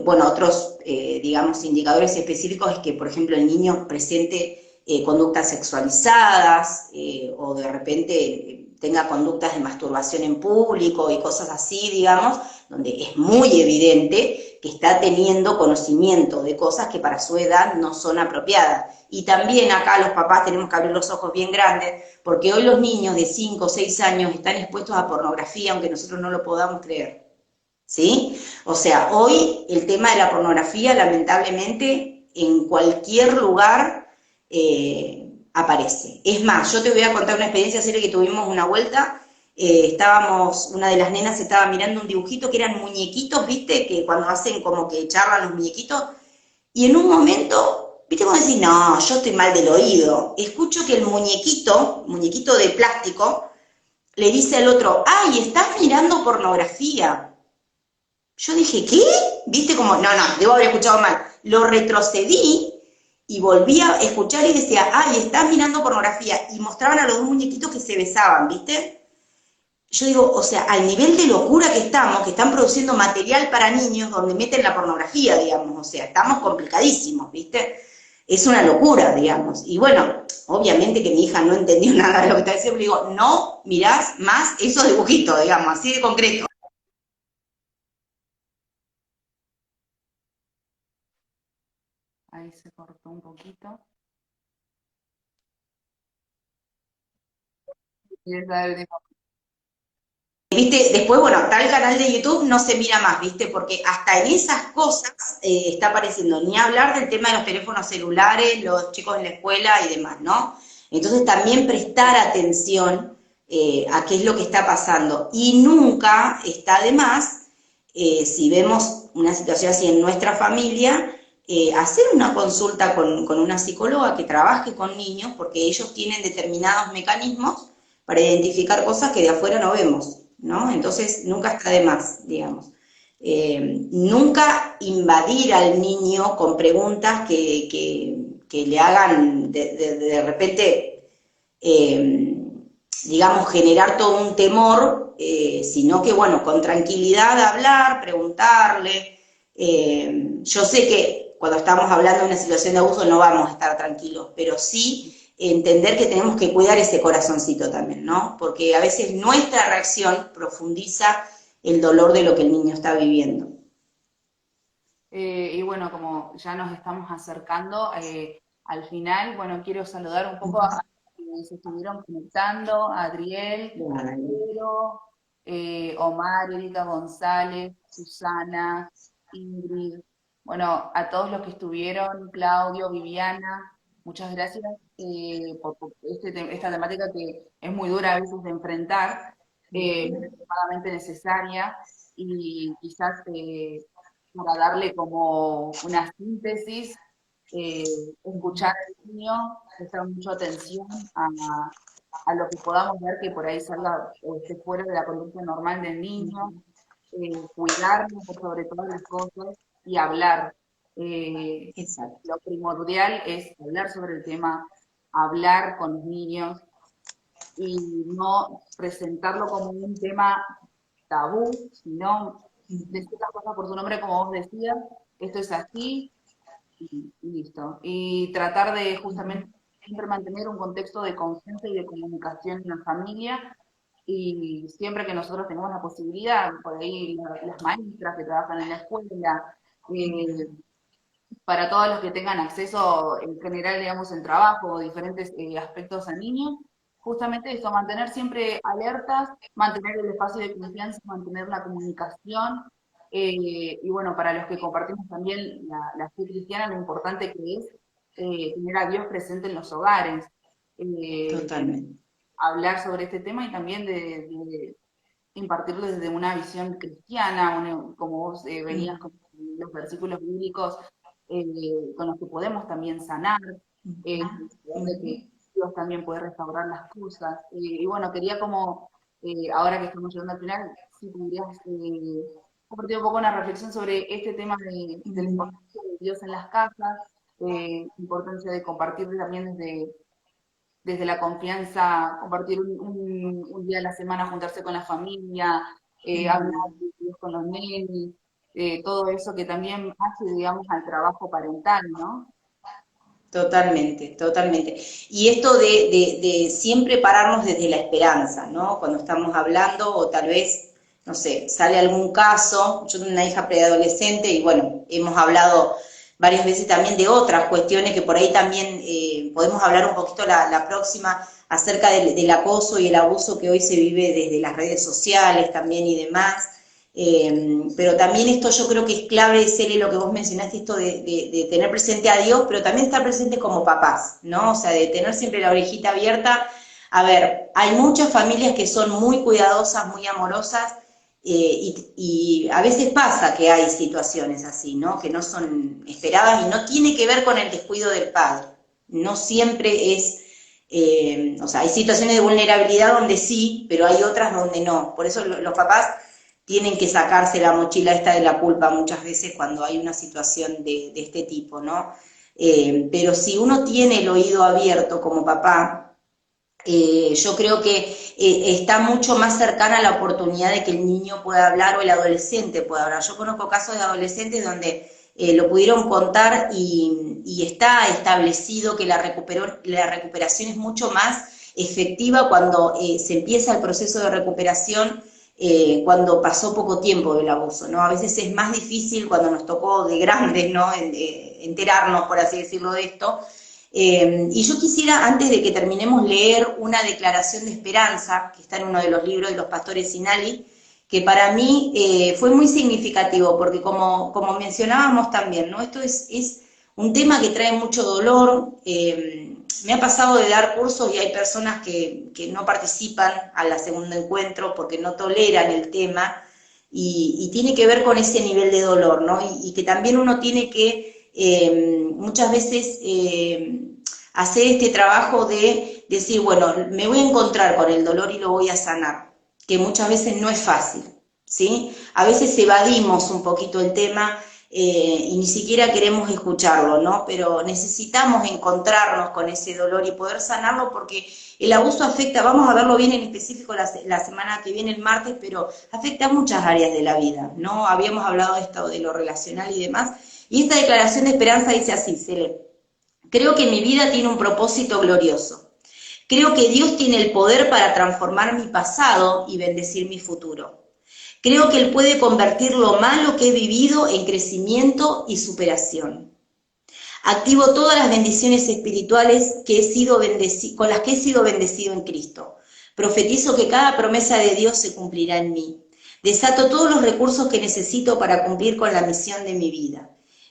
Bueno, otros, digamos, indicadores específicos es que, por ejemplo, el niño presente conductas sexualizadas o de repente tenga conductas de masturbación en público y cosas así, digamos, donde es muy evidente que está teniendo conocimiento de cosas que para su edad no son apropiadas. Y también acá los papás tenemos que abrir los ojos bien grandes, porque hoy los niños de 5 o 6 años están expuestos a pornografía, aunque nosotros no lo podamos creer. ¿Sí? O sea, hoy el tema de la pornografía, lamentablemente, en cualquier lugar aparece. Es más, yo te voy a contar una experiencia seria que tuvimos una vuelta. Una de las nenas estaba mirando un dibujito que eran muñequitos, ¿viste? Que cuando hacen como que charlan los muñequitos, y en un momento, ¿viste cómo decís? No, yo estoy mal del oído. Escucho que el muñequito de plástico, le dice al otro, ¡ay, estás mirando pornografía! Yo dije, ¿qué? ¿Viste como? No, no, debo haber escuchado mal. Lo retrocedí y volví a escuchar y decía, ay, estás mirando pornografía. Y mostraban a los dos muñequitos que se besaban, ¿viste? Yo digo, o sea, al nivel de locura que estamos, que están produciendo material para niños donde meten la pornografía, digamos, o sea, estamos complicadísimos, ¿viste? Es una locura, digamos. Y bueno, obviamente que mi hija no entendió nada de lo que estaba diciendo, le digo, no mirás más esos dibujitos, digamos, así de concreto. Ahí se cortó un poquito. ¿Quieres saber de ¿Viste? Después, bueno, tal canal de YouTube no se mira más, ¿viste? Porque hasta en esas cosas está apareciendo, ni hablar del tema de los teléfonos celulares, los chicos en la escuela y demás, ¿no? Entonces también prestar atención a qué es lo que está pasando. Y nunca está de más, si vemos una situación así en nuestra familia, hacer una consulta con una psicóloga que trabaje con niños, porque ellos tienen determinados mecanismos para identificar cosas que de afuera no vemos. ¿No? Entonces nunca está de más, digamos. Nunca invadir al niño con preguntas que le hagan de repente, digamos, generar todo un temor, sino que, bueno, con tranquilidad hablar, preguntarle. Yo sé que cuando estamos hablando de una situación de abuso no vamos a estar tranquilos, pero sí entender que tenemos que cuidar ese corazoncito también, ¿no? Porque a veces nuestra reacción profundiza el dolor de lo que el niño está viviendo. y bueno, como ya nos estamos acercando al final, bueno, quiero saludar un poco Uh a -huh. se estuvieron conectando, Adriel, Dale. Pedro, Omar, Erika González, Susana, Ingrid, bueno, a todos los que estuvieron, Claudio, Viviana, muchas gracias por esta temática que es muy dura a veces de enfrentar, es extremadamente necesaria y quizás para darle como una síntesis, escuchar al niño, prestar mucha atención a lo que podamos ver que por ahí salga o esté fuera de la conducta normal del niño, cuidarnos por sobre todas las cosas y hablar. Eh, Exacto. lo primordial es hablar sobre el tema, hablar con los niños y no presentarlo como un tema tabú, sino decir las cosas por su nombre, como vos decías, esto es así, y listo. Y tratar de justamente siempre mantener un contexto de confianza y de comunicación en la familia. Y siempre que nosotros tenemos la posibilidad, por ahí las maestras que trabajan en la escuela, eh, para todos los que tengan acceso en general, digamos, en trabajo o diferentes aspectos a niños, justamente eso, mantener siempre alertas, mantener el espacio de confianza, mantener la comunicación, y bueno, para los que compartimos también la fe cristiana, lo importante que es tener a Dios presente en los hogares, Totalmente. hablar sobre este tema y también de impartirlo desde una visión cristiana, como vos venías con los versículos bíblicos con los que podemos también sanar, saber de que Dios también puede restaurar las cosas. Y bueno, quería como, ahora que estamos llegando al final, si pudieras compartir un poco una reflexión sobre este tema de la importancia de Dios en las casas, importancia de compartir también desde la confianza, compartir un día a la semana, juntarse con la familia, hablar de Dios con los nenes, todo eso que también hace, digamos, al trabajo parental, ¿no? Totalmente, totalmente. Y esto de siempre pararnos desde la esperanza, ¿no? Cuando estamos hablando o tal vez, no sé, sale algún caso, yo tengo una hija preadolescente y bueno, hemos hablado varias veces también de otras cuestiones que por ahí también podemos hablar un poquito la próxima acerca del acoso y el abuso que hoy se vive desde las redes sociales también y demás. Pero también esto yo creo que es clave, Cele, lo que vos mencionaste, esto de tener presente a Dios, pero también estar presente como papás, ¿no? O sea, de tener siempre la orejita abierta. A ver, hay muchas familias que son muy cuidadosas, muy amorosas, y a veces pasa que hay situaciones así, ¿no? Que no son esperadas y no tiene que ver con el descuido del padre. No siempre es, o sea, hay situaciones de vulnerabilidad donde sí, pero hay otras donde no. Por eso los papás tienen que sacarse la mochila esta de la culpa muchas veces cuando hay una situación de este tipo, ¿no? Pero si uno tiene el oído abierto como papá, yo creo que está mucho más cercana a la oportunidad de que el niño pueda hablar o el adolescente pueda hablar. Yo conozco casos de adolescentes donde lo pudieron contar y está establecido que la recuperación es mucho más efectiva cuando se empieza el proceso de recuperación cuando pasó poco tiempo del abuso, ¿no? A veces es más difícil cuando nos tocó de grandes, ¿no? Enterarnos, por así decirlo, de esto. Y yo quisiera, antes de que terminemos, leer una declaración de esperanza que está en uno de los libros de los pastores Sinali, que para mí fue muy significativo, porque como mencionábamos también, ¿no? Esto es un tema que trae mucho dolor. Me ha pasado de dar cursos y hay personas que no participan a la segundo encuentro porque no toleran el tema y tiene que ver con ese nivel de dolor, ¿no? Y que también uno tiene que muchas veces hacer este trabajo de decir, bueno, me voy a encontrar con el dolor y lo voy a sanar, que muchas veces no es fácil, ¿sí? A veces evadimos un poquito el tema y ni siquiera queremos escucharlo, ¿no? Pero necesitamos encontrarnos con ese dolor y poder sanarlo porque el abuso afecta, vamos a verlo bien en específico la semana que viene, el martes, pero afecta a muchas áreas de la vida, ¿no? Habíamos hablado de esto, de lo relacional y demás, y esta declaración de esperanza dice así, Cele: creo que mi vida tiene un propósito glorioso. Creo que Dios tiene el poder para transformar mi pasado y bendecir mi futuro. Creo que Él puede convertir lo malo que he vivido en crecimiento y superación. Activo todas las bendiciones espirituales con las que he sido bendecido en Cristo. Profetizo que cada promesa de Dios se cumplirá en mí. Desato todos los recursos que necesito para cumplir con la misión de mi vida.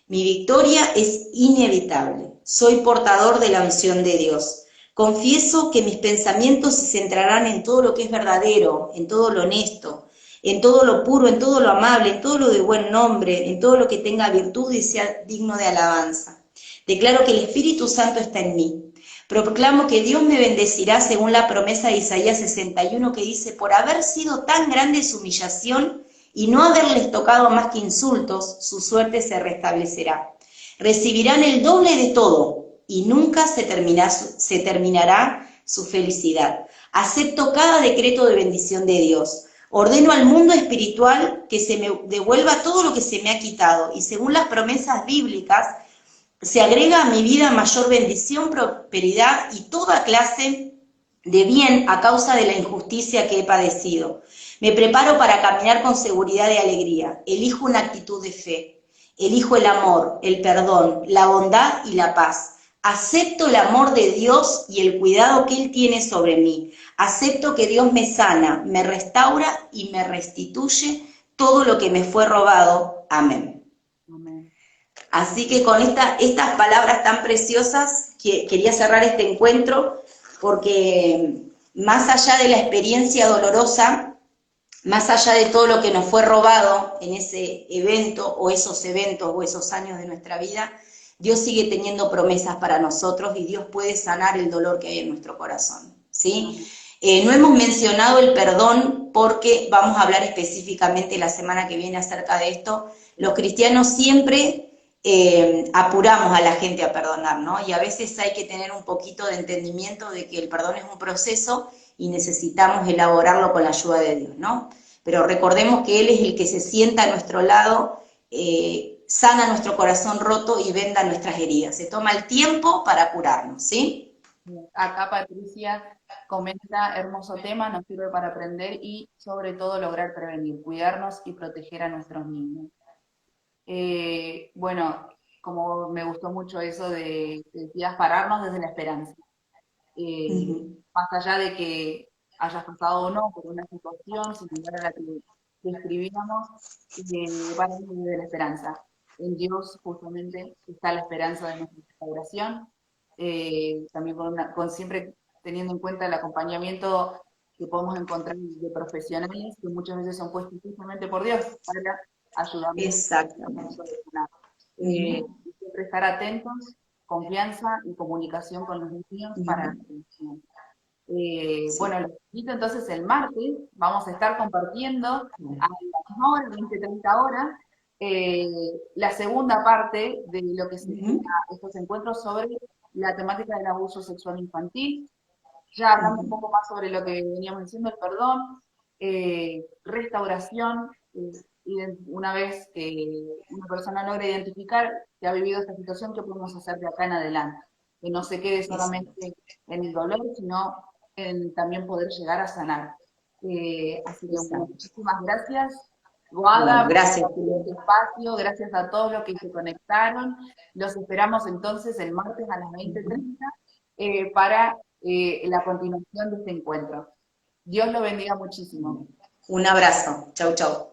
Mi victoria es inevitable. Soy portador de la unción de Dios. Confieso que mis pensamientos se centrarán en todo lo que es verdadero, en todo lo honesto, en todo lo puro, en todo lo amable, en todo lo de buen nombre, en todo lo que tenga virtud y sea digno de alabanza. Declaro que el Espíritu Santo está en mí. Proclamo que Dios me bendecirá según la promesa de Isaías 61 que dice, por haber sido tan grande su humillación y no haberles tocado más que insultos, su suerte se restablecerá. Recibirán el doble de todo y nunca se terminará su felicidad. Acepto cada decreto de bendición de Dios. Ordeno al mundo espiritual que se me devuelva todo lo que se me ha quitado y según las promesas bíblicas, se agrega a mi vida mayor bendición, prosperidad y toda clase de bien a causa de la injusticia que he padecido. Me preparo para caminar con seguridad y alegría. Elijo una actitud de fe. Elijo el amor, el perdón, la bondad y la paz. Acepto el amor de Dios y el cuidado que Él tiene sobre mí. Acepto que Dios me sana, me restaura y me restituye todo lo que me fue robado. Amén. Amén. Así que con estas palabras tan preciosas quería cerrar este encuentro porque más allá de la experiencia dolorosa, más allá de todo lo que nos fue robado en ese evento o esos eventos o esos años de nuestra vida, Dios sigue teniendo promesas para nosotros y Dios puede sanar el dolor que hay en nuestro corazón, ¿sí? No hemos mencionado el perdón porque vamos a hablar específicamente la semana que viene acerca de esto. Los cristianos siempre apuramos a la gente a perdonar, ¿no? Y a veces hay que tener un poquito de entendimiento de que el perdón es un proceso y necesitamos elaborarlo con la ayuda de Dios, ¿no? Pero recordemos que Él es el que se sienta a nuestro lado, sana nuestro corazón roto y venda nuestras heridas. Se toma el tiempo para curarnos, ¿sí? Acá Patricia comenta, hermoso tema, nos sirve para aprender y sobre todo lograr prevenir, cuidarnos y proteger a nuestros niños. Bueno, como me gustó mucho eso de que decías pararnos desde la esperanza. Más allá de que hayas pasado o no por una situación similar a la que describíamos, pararnos desde la esperanza. En Dios justamente está la esperanza de nuestra restauración, también con siempre teniendo en cuenta el acompañamiento que podemos encontrar de profesionales que muchas veces son puestos justamente por Dios para ayudarnos Exactamente. a solucionar. Siempre estar atentos, confianza y comunicación con los niños para la solución. Bueno, los invito entonces el martes, vamos a estar compartiendo a la misma hora, 20-30 horas, la segunda parte de lo que significa estos encuentros sobre la temática del abuso sexual infantil, ya hablando un poco más sobre lo que veníamos diciendo, el perdón, restauración, una vez que una persona logra identificar que ha vivido esta situación, ¿qué podemos hacer de acá en adelante? Que no se quede solamente en el dolor, sino en también poder llegar a sanar. Así que bueno, muchísimas gracias, Guada, Bueno, gracias. por este espacio, gracias a todos los que se conectaron. Los esperamos entonces el martes a las 20:30 para la continuación de este encuentro. Dios lo bendiga muchísimo. Un abrazo. Chau, chau.